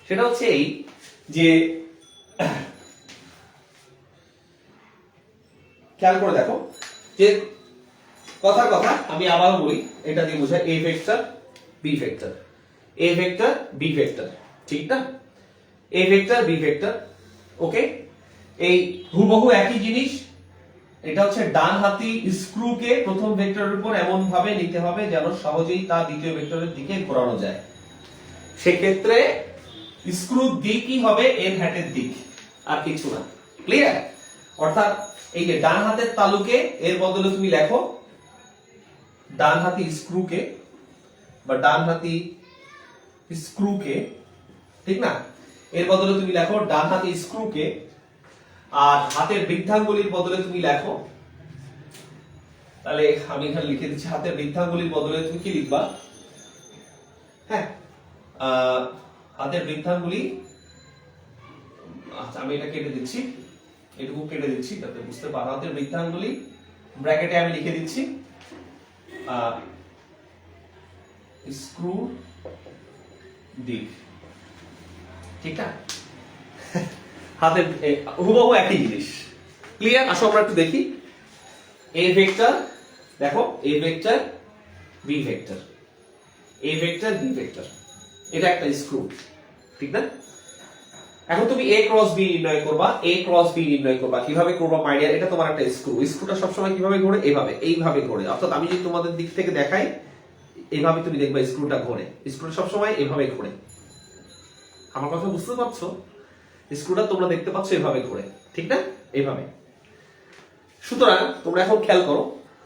সেটা হচ্ছে এই যে, খেয়াল করে দেখো যে কথার কথা আমি আবারও বলি, এটা দিয়ে বোঝায় a vector b vector, a vector b vector, ঠিক না? A vector b vector, okay? এই হুবহু একই জিনিস। এটা হচ্ছে ডান হাতি স্ক্রুকে প্রথম ভেক্টরের উপর এমন ভাবে নিতে হবে যেন সহজেই তা দ্বিতীয় ভেক্টরের দিকে ঘোরানো যায়। সেক্ষেত্রে স্ক্রুর দিকই হবে এন হ্যাটের দিক, আর কিছু না। ক্লিয়ার? অর্থাৎ এই যে ডান হাতের তালুকে, এর বদলে তুমি লেখো ডান হাতি স্ক্রুকে বা ডান হাতি স্ক্রুকে, ঠিক না? এর বদলে তুমি লেখো ডান হাতি স্ক্রুকে, আর হাতের বৃদ্ধাঙ্গুলির বদলে তুমি লেখো, তাহলে আমি এখানে লিখে দিচ্ছি হাতের বৃদ্ধাঙ্গুলির বদলে তুমি কি লিখবা? হ্যাঁ, হাতের বৃদ্ধাঙ্গুলি, আচ্ছা আমি এটা কেটে দিচ্ছি, এটুকু কেটে দিচ্ছি যাতে বুঝতে পারো। হাতের বৃদ্ধাঙ্গুলি ব্র্যাকেটে আমি লিখে দিচ্ছি স্ক্রু দিক, ঠিক না? হাতের হুবহু একই জিনিস। ক্লিয়ার? আসো আমরা একটু দেখি। এ ভেক্টর, দেখো a vector b vector, a vector b vector, এটা একটা স্ক্রু, ঠিক না? এখন তুমি এ ক্রস বি নির্ণয় করবা, এ ক্রস বি নির্ণয় করবা। কিভাবে করবা মাই ডিয়ার? এটা তোমার একটা স্ক্রু, স্ক্রুটা সবসময় কিভাবে ঘোরে? এভাবে, এইভাবে ঘোরে। অর্থাৎ আমি যদি তোমাদের দিক থেকে দেখাই, এইভাবে তুমি দেখবা স্ক্রুটা ঘোরে, স্ক্রুটা সবসময় এভাবে ঘোরে। আমার কথা বুঝতে পারছো? স্ক্রুটা তোমরা দেখতে পাচ্ছ এভাবে ঘোরে, ঠিক না? এইভাবে। সুতরাং তোমরা এখন খেয়াল করো,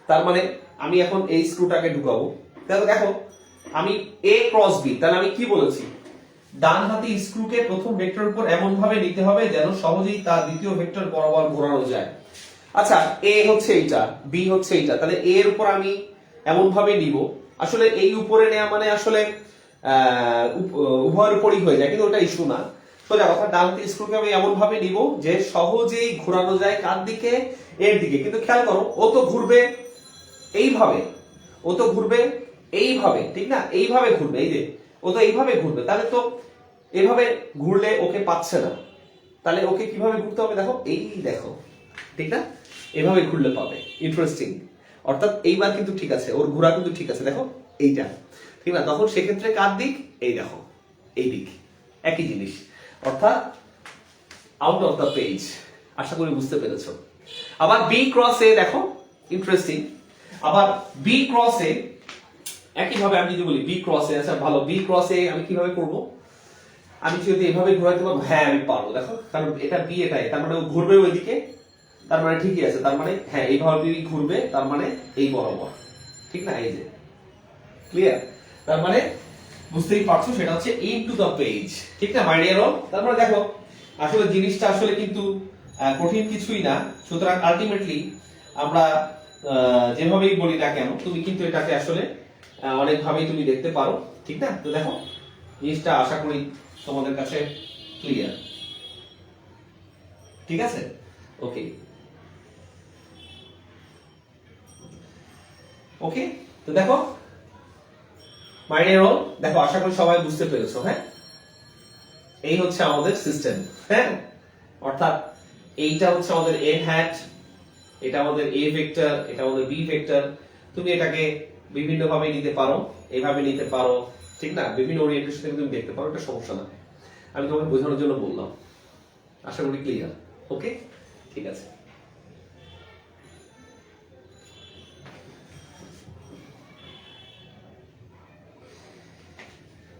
তার মানে আমি এখন এই স্ক্রুটাকে ঢুকাবো। দেখো আমি এ ক্রস বি, তাহলে আমি কি বলেছি? ডান হাতি স্ক্রুকে প্রথম ভেক্টরের উপর এমন ভাবে নিতে হবে যেন সহজেই তা দ্বিতীয় ভেক্টর বরাবর ঘোরানো যায়। আচ্ছা, এ হচ্ছে এইটা, বি হচ্ছে এইটা, তাহলে এ এর উপর আমি এমন ভাবে নিব, আসলে এই উপরে নেওয়া মানে আসলে উভয়ের উপরই হয়ে যায়, কিন্তু ওটা ইস্যু না। সোজা কথা, ডান হাতি স্ক্রুকে আমি এমন ভাবে নিব যে সহজেই ঘোরানো যায় কার দিকে? এর দিকে। কিন্তু খেয়াল করো, ও তো ঘুরবে এইভাবে, ও তো ঘুরবে এইভাবে, ঠিক না? এইভাবে ঘুরবে, এই যে ও তো এইভাবে ঘুরবে, তাহলে তো এভাবে ঘুরলে ওকে পাচ্ছে না, তাহলে ওকে কিভাবে ঘুরতে হবে? দেখো, এই দেখো, ঠিক না? এভাবে ঘুরলে পাবে। ইন্টারেস্টিং। অর্থাৎ এইবার কিন্তু ঠিক আছে, ওর ঘোরা কিন্তু ঠিক আছে, দেখো এইটা, ঠিক না? তখন সেক্ষেত্রে কার দিক? এই দেখো, এই দিক, একই জিনিস। অর্থাৎ আউট অফ দ্য পেজ। আশা করি বুঝতে পেরেছো। আবার বি ক্রস এ দেখো, ইন্টারেস্টিং। আবার বি ক্রস এ একই ভাবে আমি যদি বলি বি ক্রস এ, আচ্ছা ভালো, বি ক্রস এ আমি কিভাবে করব? আমি যদি এভাবে ঘোরাতে পারবো, হ্যাঁ আমি পারবো। দেখো, কারণ এটা বি, এটা তার মানে ও ঘুরবে ওইদিকে, তার মানে ঠিকই আছে, তার মানে হ্যাঁ এইভাবে বি ঘুরবে, তার মানে এই বরাবর, ঠিক না? এই যে, ক্লিয়ার? তার মানে বুঝতেই পারছো, সেটা হচ্ছে ইনটু দ্য পেজ, ঠিক না মাই ডিয়ার? তার মানে দেখো, আসলে জিনিসটা আসলে কিন্তু কঠিন কিছুই না। সুতরাং আলটিমেটলি আমরা যেভাবেই বলি না কেন, তুমি কিন্তু এটাকে আসলে অনেকভাবেই তুমি দেখতে পারো, ঠিক না? তো দেখো, জিনিসটা আশা করি তোমাদের কাছে ক্লিয়ার, ঠিক আছে? ওকে। ওকে, তো দেখো মাই ডিয়ার অল, দেখো আশা করি সবাই বুঝতে পেরেছো। হ্যাঁ, এই হচ্ছে আমাদের সিস্টেম। হ্যাঁ, অর্থাৎ এইটা হচ্ছে আমাদের এ হ্যাট, এটা আমাদের এ ভেক্টর, এটা আমাদের বি ভেক্টর। তুমি এটাকে বিভিন্ন ভাবে নিতে পারো, এইভাবে নিতে পারো, ঠিক না? বিভিন্ন ওরিয়েন্টেশন থেকে তুমি দেখতে পারো, এটা সমস্যা না। আমি তোমাকে বোঝানোর জন্য বললাম। আশা করি ক্লিয়ার। ওকে, ঠিক আছে।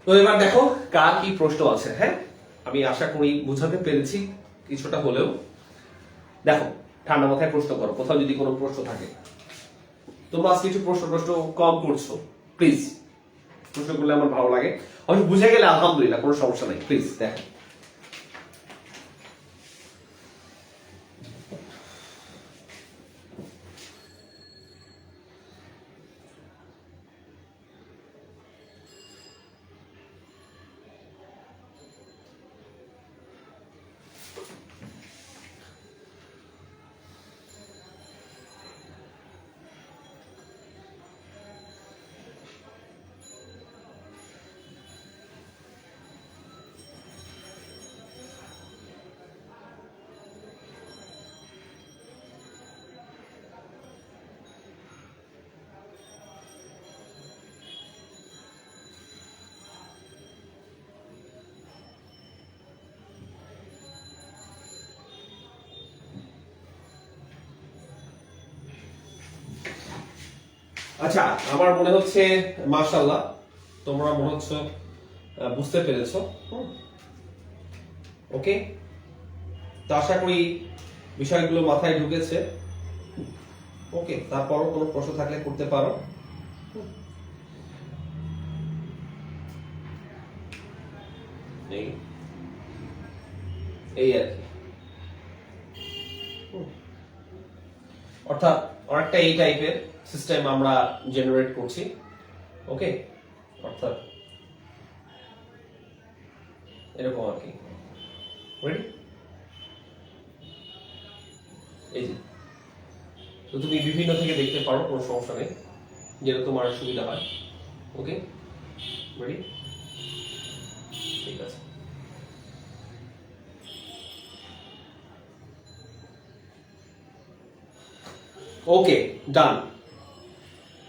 তো এবার দেখো কার কি প্রশ্ন আছে। হ্যাঁ, আমি আশা করি বুঝাতে পেরেছি কিছুটা হলেও। দেখো ঠান্ডা মাথায় প্রশ্ন করো, কোথাও যদি কোনো প্রশ্ন থাকে। তোমরা আজকে কিছু প্রশ্ন কম করছো, প্লিজ প্রশ্ন করলে আমার ভালো লাগে। হয়তো বুঝে গেলে আলহামদুলিল্লাহ, কোনো সমস্যা নাই। প্লিজ দেখো। আচ্ছা, আমার মনে হচ্ছে মাশাআল্লাহ তোমরা মনে হচ্ছে বুঝতে পেরেছো। ওকে, তো আশা করি বিষয়গুলো মাথায় ঢুকেছে। ওকে, তারপরও কোনো প্রশ্ন থাকলে করতে পারো। এই আর কি, অর্থাৎ অনেকটা এই টাইপের সিস্টেম আমরা জেনারেট করছি। ওকে, অর্থাৎ এরকম আর কি। রেডি? এই যে, তো তুমি বিভিন্ন থেকে দেখতে পারো, কোনো সমস্যা নেই, যেটা তোমার সুবিধা হয়। ওকে, রেডি? ঠিক আছে। ওকে, ডান।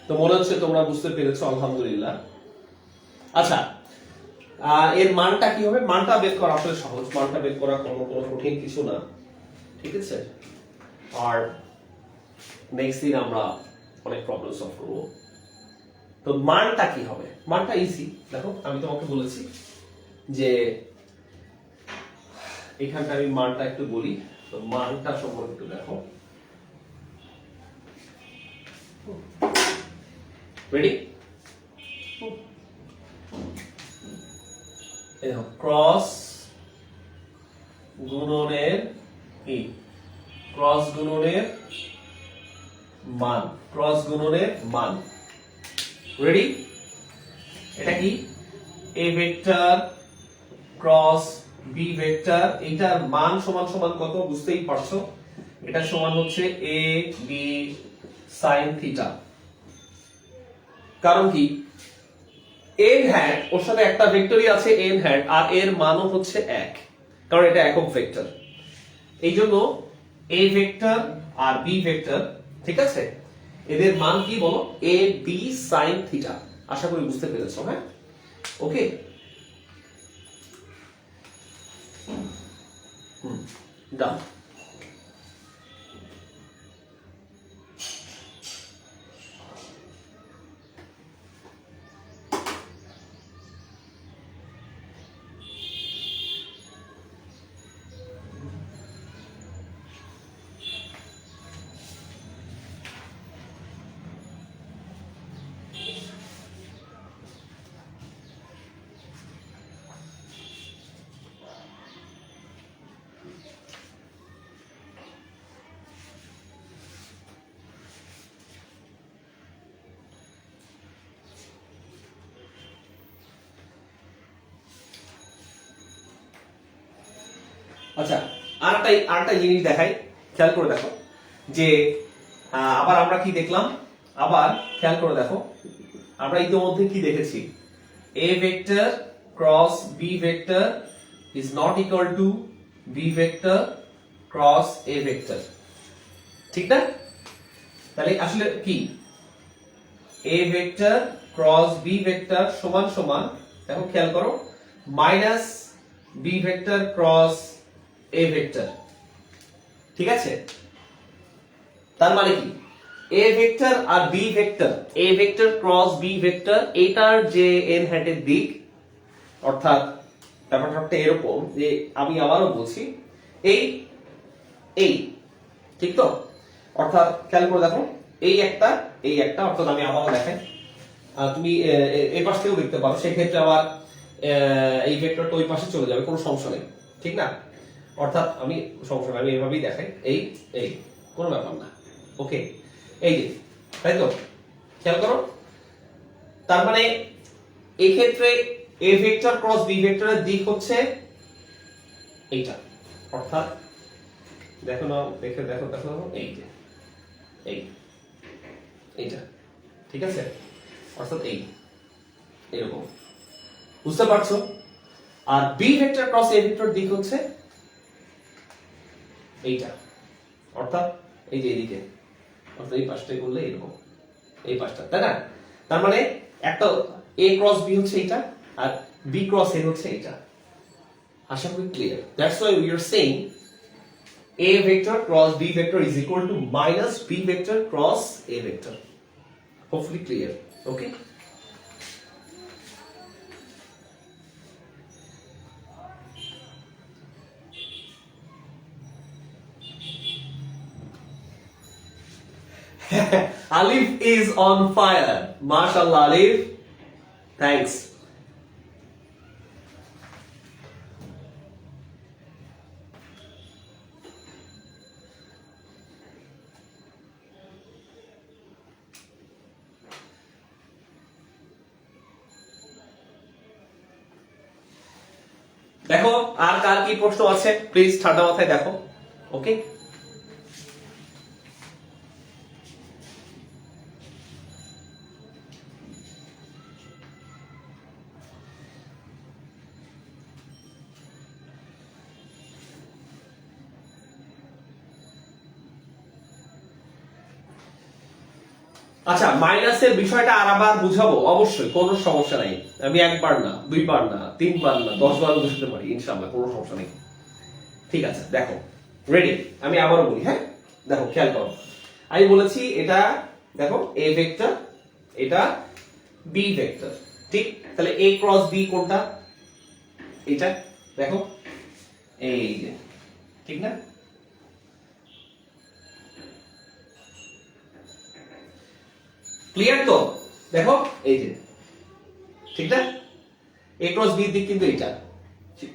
তো মনে হচ্ছে তোমরা বুঝতে পেরেছো, আলহামদুলিল্লাহ। আচ্ছা, এর মানটা কি হবে? মানটা বের করা আসলে সহজ, মানটা বের করা কোনো কঠিন কিছু না, ঠিক আছে? আর নেক্সট দিন আমরা অনেক প্রবলেম সলভ করব। তো মানটা কি হবে? মানটা ইজি। দেখো আমি তোমাকে বলেছি যে এখানটা আমি মানটা একটু বলি। তো মানটা সম্পর্কে একটু দেখো। রেডি? দেখো, ক্রস গুণনের কি? ক্রস গুণনের মান, ক্রস গুণনের মান। রেডি? এটা কি? A vector cross b vector, এটার মান সমান সমান কত বুঝতেই পারছো। এটা সমান হচ্ছে এ বি সাইন থিটা। কারণ কি? এন হ্যাট, ওর সাথে একটা ভেক্টরই আছে এন হ্যাট, আর এর মানও হচ্ছে 1, কারণ এটা একক ভেক্টর। এই জন্য এ ভেক্টর আর বি ভেক্টর, ঠিক আছে, এদের মান কি বলো? A b sine theta. আশা করি বুঝতে পেরেছো। হ্যাঁ, ওকে, ডান। আচ্ছা, আরেকটা জিনিস দেখাই, খেয়াল করে দেখো যে আবার আমরা কি দেখলাম? আবার খেয়াল করে দেখো, আমরা ইতিমধ্যে কি দেখেছি, a vector cross b vector is not equal to b vector cross a vector, ঠিক না? তাহলে আসলে কি a vector cross b vector সমান সমান, দেখো খেয়াল করো, minus b vector cross a vector, ঠিক আছে? তার মানে কি a vector R b vector, a vector cross b vector, এটার যে n হ্যাটের দিক, অর্থাৎ ব্যাপারটা এরকম যে, আমি আবারও বলছি, এই এই ঠিক তো, অর্থাৎ খেয়াল করে দেখো, এই একটা, অর্থাৎ আমি আবারও দেখাই, তুমি এই পাশ থেকেও দেখতে পারো, সেক্ষেত্রে আবার এই ভেক্টরটা ওই পাশে চলে যাবে, কোনো সমস্যা নেই, ঠিক না? অর্থাৎ আমি সমস্যা নেই, আমি এভাবেই দেখাই, এই এই কোনো ব্যাপার না, ওকে? এই যে, তাই তো, খেয়াল করো, তার মানে এই ক্ষেত্রে a ভেক্টর ক্রস b ভেক্টরের দিক হচ্ছে এইটা, অর্থাৎ দেখো না, দেখো এই যে এইটা, ঠিক আছে? অর্থাৎ এরকম, বুঝতে পারছো? আর b vector cross a vector দিক হচ্ছে এইটা, অর্থাৎ এই যে এইদিকে, অর্থাৎ এই পাশটা করলে এরকম, এই পাশটা, তাই না? তার মানে একটা a ক্রস b হচ্ছে এইটা, আর b ক্রস a হচ্ছে এইটা। আশা করি clear. That's why we are saying a vector cross b vector is equal to minus b vector cross a vector. Hopefully clear. Okay? Alif is on fire. MashaAllah, Alif. Thanks. দেখো আর কার কি প্রশ্ন আছে, please ঠান্ডা মাথায় দেখো। ওকে, আচ্ছা, মাইনাসের বিষয়টা আর আবার বুঝাবো, অবশ্যই, কোনো সমস্যা নাই। আমি একবার না, দুইবার না, তিনবার না, 10 বার বুঝতে পারি ইনশাআল্লাহ, কোনো সমস্যা নেই। ঠিক আছে, দেখো রেডি, আমি আবারও বলি, হ্যাঁ দেখো খেয়াল করো, আমি বলেছি এটা দেখো a ভেক্টর, এটা b ভেক্টর, ঠিক? তাহলে a ক্রস b কোনটা? এটা দেখো, এই যে, ঠিক না? ক্লিয়ার তো? দেখো এই যে, ঠিক না? a ক্রস b দিক কিন্তু এটা।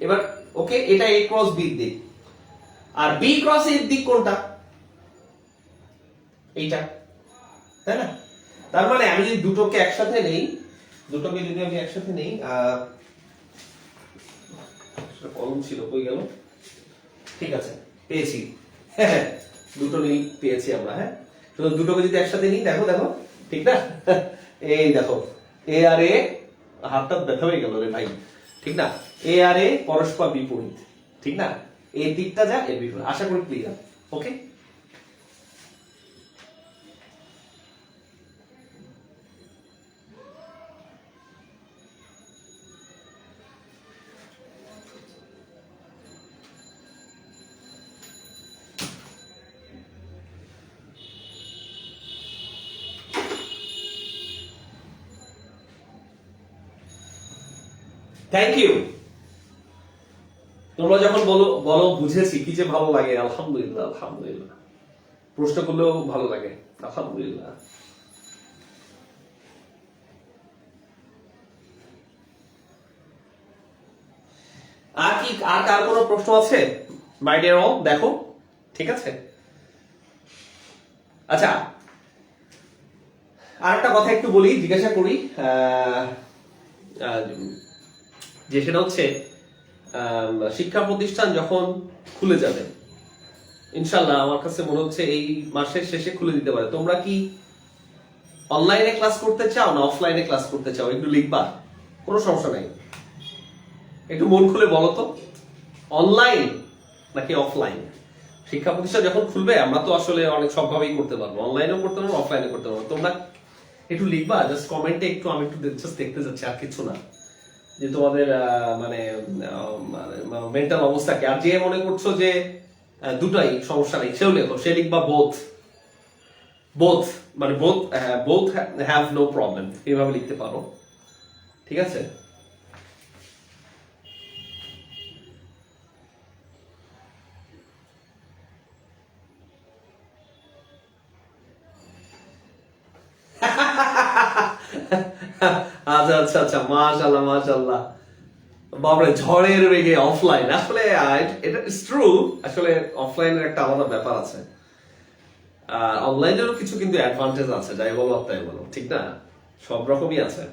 এবার ওকে, এটা a ক্রস b দিক, আর b ক্রস a দিক কোনটা? এইটা, তাই না? তার মানে আমি যদি দুটোকে একসাথে নেই, কলম ছিল, কই গেল? ঠিক আছে, পেয়েছি, দুটো নেই, পেয়েছি আমরা, হ্যাঁ। শুধু দুটোকে যদি একসাথে নিই, দেখো দেখো, ঠিক না? এই দেখো, এ আর এ, হাতটা ব্যথা হয়ে গেল রে ভাই, ঠিক না? এ আর এ পরস্পর বিপরীত, ঠিক না? এই দিকটা যা, এর বিপরীত। আশা করি ক্লিয়ার। Okay, thank you. তোমরা যখন বলো বলো বুঝেছি, কি যে ভালো লাগে, আলহামদুলিল্লাহ, আলহামদুলিল্লাহ। প্রশ্ন করলেও ভালো লাগে, আলহামদুলিল্লাহ। আর কি, আর কার কোনো প্রশ্ন আছে? মাই ডিয়ার অল, দেখো, ঠিক আছে। আচ্ছা, আর একটা কথা একটু বলি, জিজ্ঞাসা করি, যে সেটা হচ্ছে শিক্ষা প্রতিষ্ঠান যখন খুলে যাবে, ইনশাল্লাহ আমার কাছে মনে হচ্ছে এই মাসের শেষে খুলে দিতে পারে, তোমরা কি অনলাইনে ক্লাস করতে চাও না অফলাইনে ক্লাস করতে চাও একটু লিখবা, কোনো সমস্যা নাই। একটু মন খুলে বলো তো, অনলাইন নাকি অফলাইন? শিক্ষা প্রতিষ্ঠান যখন খুলবে আমরা তো আসলে অনেক সবভাবেই করতে পারবো, অনলাইনেও করতে পারবো অফলাইনে করতে পারবো। তোমরা একটু লিখবা জাস্ট কমেন্টে, একটু আমি একটু জাস্ট দেখতে যাচ্ছি, আর কিছু না, যে তোমাদের মানে মেন্টাল অবস্থা কি। আর যে মনে করছো যে দুটাই সমস্যা নেই সেও লেখো, সে লিখবা বোথ, বোথ মানে বোথ হ্যাভ নো প্রবলেম, এইভাবে লিখতে পারো, ঠিক আছে? আচ্ছা আচ্ছা আচ্ছা, মাশাআল্লাহ মাশাআল্লাহ, বাপরে ঝড়ের বেগে অফলাইন। আসলে এটা ইজ ট্রু, আসলে অফলাইনের একটা আলাদা ব্যাপার আছে, আর অনলাইনেরও কিছু কিন্তু অ্যাডভান্টেজ আছে, যাই বলো তাই বলো, ঠিক না? সব রকমই আছে।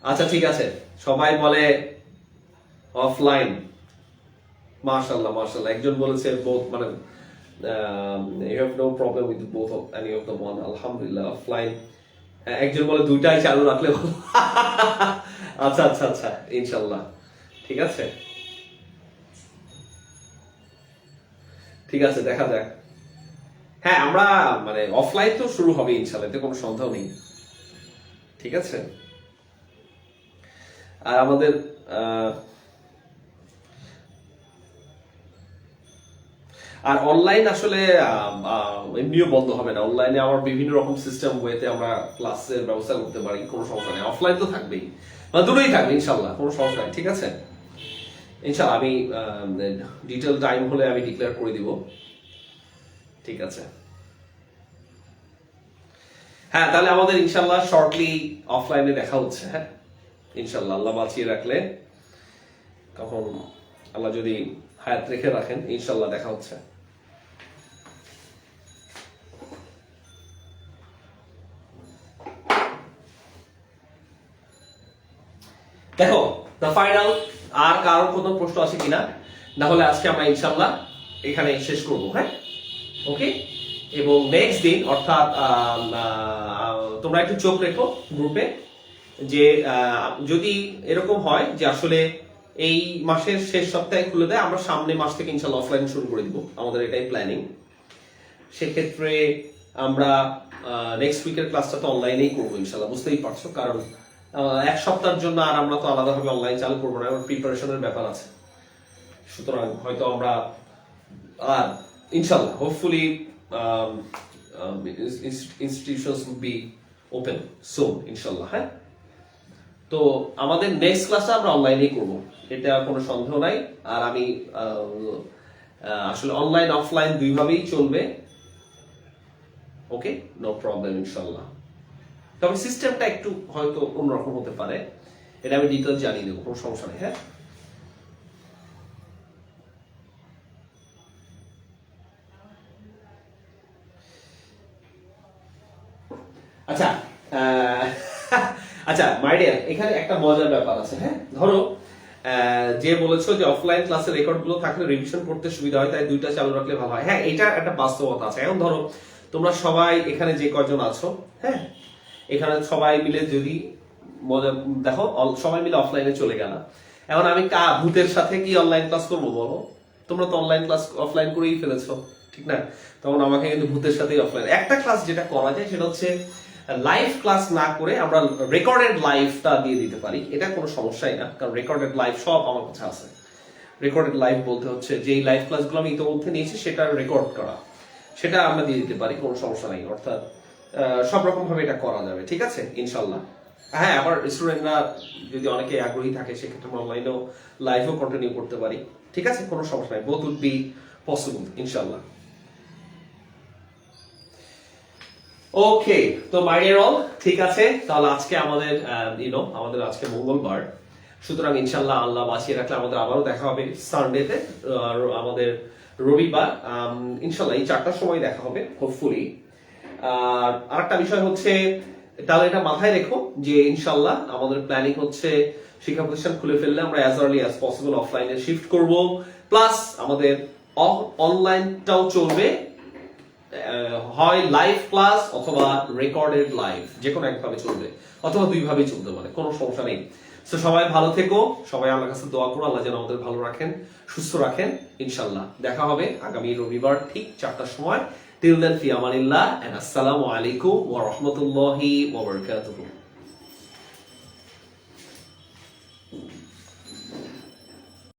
আচ্ছা ঠিক আছে, সবাই বলে অফলাইন। মাশাআল্লাহ মাশাআল্লাহ, একজন বলেছে বোথ, মানে you have no problem with both of any of the one, আলহামদুলিল্লাহ অফলাইন। একজন বলে দুইটাই চালু রাখলে ভালো। আচ্ছা আচ্ছা আচ্ছা, ইনশাল্লাহ, ঠিক আছে ঠিক আছে, দেখা যাক। হ্যাঁ আমরা মানে অফলাইন তো শুরু হবে ইনশাল্লাহ, এতে কোনো সন্দেহ নেই, ঠিক আছে? আর আমাদের আর অনলাইন আসলে এমনিও বন্ধ হবে না, অনলাইনে আমার বিভিন্ন রকম সিস্টেম ওয়েতে আমরা ক্লাসের ব্যবস্থা করতে পারি, কোনো সমস্যা নেই। অফলাইন তো থাকবেই, মানে দুটোই থাকবে ইনশাল্লাহ, কোনো সমস্যা নেই, ঠিক আছে? ইনশাল্লাহ আমি ডিটেল টাইম হলে আমি ডিক্লেয়ার করে দিব, ঠিক আছে? হ্যাঁ তাহলে আমাদের ইনশাল্লাহ শর্টলি অফলাইনে দেখা হচ্ছে, হ্যাঁ ইনশাল্লাহ, আল্লাহ বাঁচিয়ে রাখলে, তখন আল্লাহ যদি হায়াত রেখে রাখেন, ইনশাল্লাহ দেখা হচ্ছে। দেখো দ্য ফাইনাল, আর কারোর কোনো প্রশ্ন আছে কিনা? না হলে আজকে আমরা ইনশাল্লাহ এখানে শেষ করব, হ্যাঁ ওকে? এবং নেক্সট দিন অর্থাৎ তোমরা একটু চোখ রেখো গ্রুপে, যে যদি এরকম হয় যে আসলে এই মাসের শেষ সপ্তাহে খুলে দেয়, আমরা সামনে মাস থেকে ইনশাল্লাহ অফলাইন শুরু করে দিব, আমাদের এটাই প্ল্যানিং। সেক্ষেত্রে আমরা নেক্সট উইকের ক্লাসটা তো অনলাইনেই করবো ইনশাল্লাহ, বুঝতেই পারছো, কারণ এক সপ্তাহের জন্য আর আমরা তো আলাদাভাবে অনলাইন চালু করবো না, আমার প্রিপারেশনের ব্যাপার আছে। সুতরাং হয়তো আমরা আর ইনশাল্লাহ hopefully institutions will be open soon ইনশাল্লাহ, হ্যাঁ? তো আমাদের নেক্সট ক্লাসটা আমরা অনলাইনেই করব, এটা কোনো সন্দেহ নাই। আর আমি আসলে অনলাইন অফলাইন দুইভাবেই চলবে, ওকে, নো প্রবলেম ইনশাল্লাহ। তবে সিস্টেমটা একটু হয়তো অন্যরকম হতে পারে, এটা আমি ডিটেলস জানিয়ে দেবো, কোনো সমস্যা নেই, হ্যাঁ? আচ্ছা আচ্ছা মাই ডিয়ার, এখানে একটা মজার ব্যাপার আছে, হ্যাঁ? ধরো যে বলেছো যে অফলাইন ক্লাসের রেকর্ড গুলো থাকলে রিভিশন করতে সুবিধা হয়, তাই দুইটা চালু রাখলে ভালো হয়। হ্যাঁ এটা একটা বাস্তবতা আছে। এখন ধরো তোমরা সবাই এখানে যে কয়জন আছো, হ্যাঁ এখানে সবাই মিলে যদি মজা দেখো, সবাই মিলে অফলাইনে চলে গেল, এখন আমি ভূতের সাথে কি অনলাইন ক্লাস করবো বলো? তোমরা তো অনলাইন ক্লাস অফলাইন করেই ফেলেছো, ঠিক না? তখন আমাকে কিন্তু ভূতের সাথেই অফলাইন একটা ক্লাস যেটা করা যায় সেটা হচ্ছে লাইভ ক্লাস না করে আমরা রেকর্ডেড লাইভটা দিয়ে দিতে পারি, এটা কোনো সমস্যাই না, কারণ রেকর্ডেড লাইভ সব আমার কাছে আছে। রেকর্ডেড লাইভ বলতে হচ্ছে যেই লাইভ ক্লাসগুলো আমি ইতিমধ্যে নিয়েছি সেটা রেকর্ড করা, সেটা আমরা দিয়ে দিতে পারি, কোনো সমস্যা নাই। অর্থাৎ সব রকম ভাবে এটা করা যাবে, ঠিক আছে ইনশাল্লাহ। হ্যাঁ আবার স্টুডেন্টরা যদি অনেকে আগ্রহী থাকে সেক্ষেত্রে আমরা অনলাইনেও লাইভও কন্টিনিউ করতে পারি, ঠিক আছে, কোনো সমস্যা নাই, বোথ উড বি পসিবল ইনশাল্লাহ। ওকে, তো মাই ডিয়ার অল, ঠিক আছে, তাহলে আজকে আমাদের আমাদের আজকে মঙ্গলবার, সুতরাং ইনশাল্লাহ আল্লাহ বাঁচিয়ে রাখলে আমাদের আবারও দেখা হবে সানডেতে, আমাদের রবিবার ইনশাল্লাহ এই 4টার সময় দেখা হবে হোপফুলি। আর আরেকটা বিষয় হচ্ছে, তাহলে এটা মাথায় রেখো যে ইনশাল্লাহ আমাদের প্ল্যানিং হচ্ছে শিক্ষা প্রতিষ্ঠান খুলে ফেললে আমরা অ্যাজ আর্লি অ্যাজ পসিবল অফলাইনে শিফট করব, প্লাস আমাদের অনলাইনটাও চলবে হয় লাইভ ক্লাস অথবা রেকর্ডেড লাইভ, যে কোনো একভাবে চলবে অথবা দুইভাবেই চলতে পারে, কোনো সমস্যা নেই। তো সবাই ভালো থেকো, সবাই আল্লাহর কাছে দোয়া করো আল্লাহ যেন আমাদের ভালো রাখেন, সুস্থ রাখেন। ইনশাল্লাহ দেখা হবে আগামী রবিবার ঠিক 4টার সময়। টিল দেন ফি আমানিল্লাহ এন্ড আসসালামু আলাইকুম ওয়া রাহমাতুল্লাহি ওয়া বারাকাতুহু।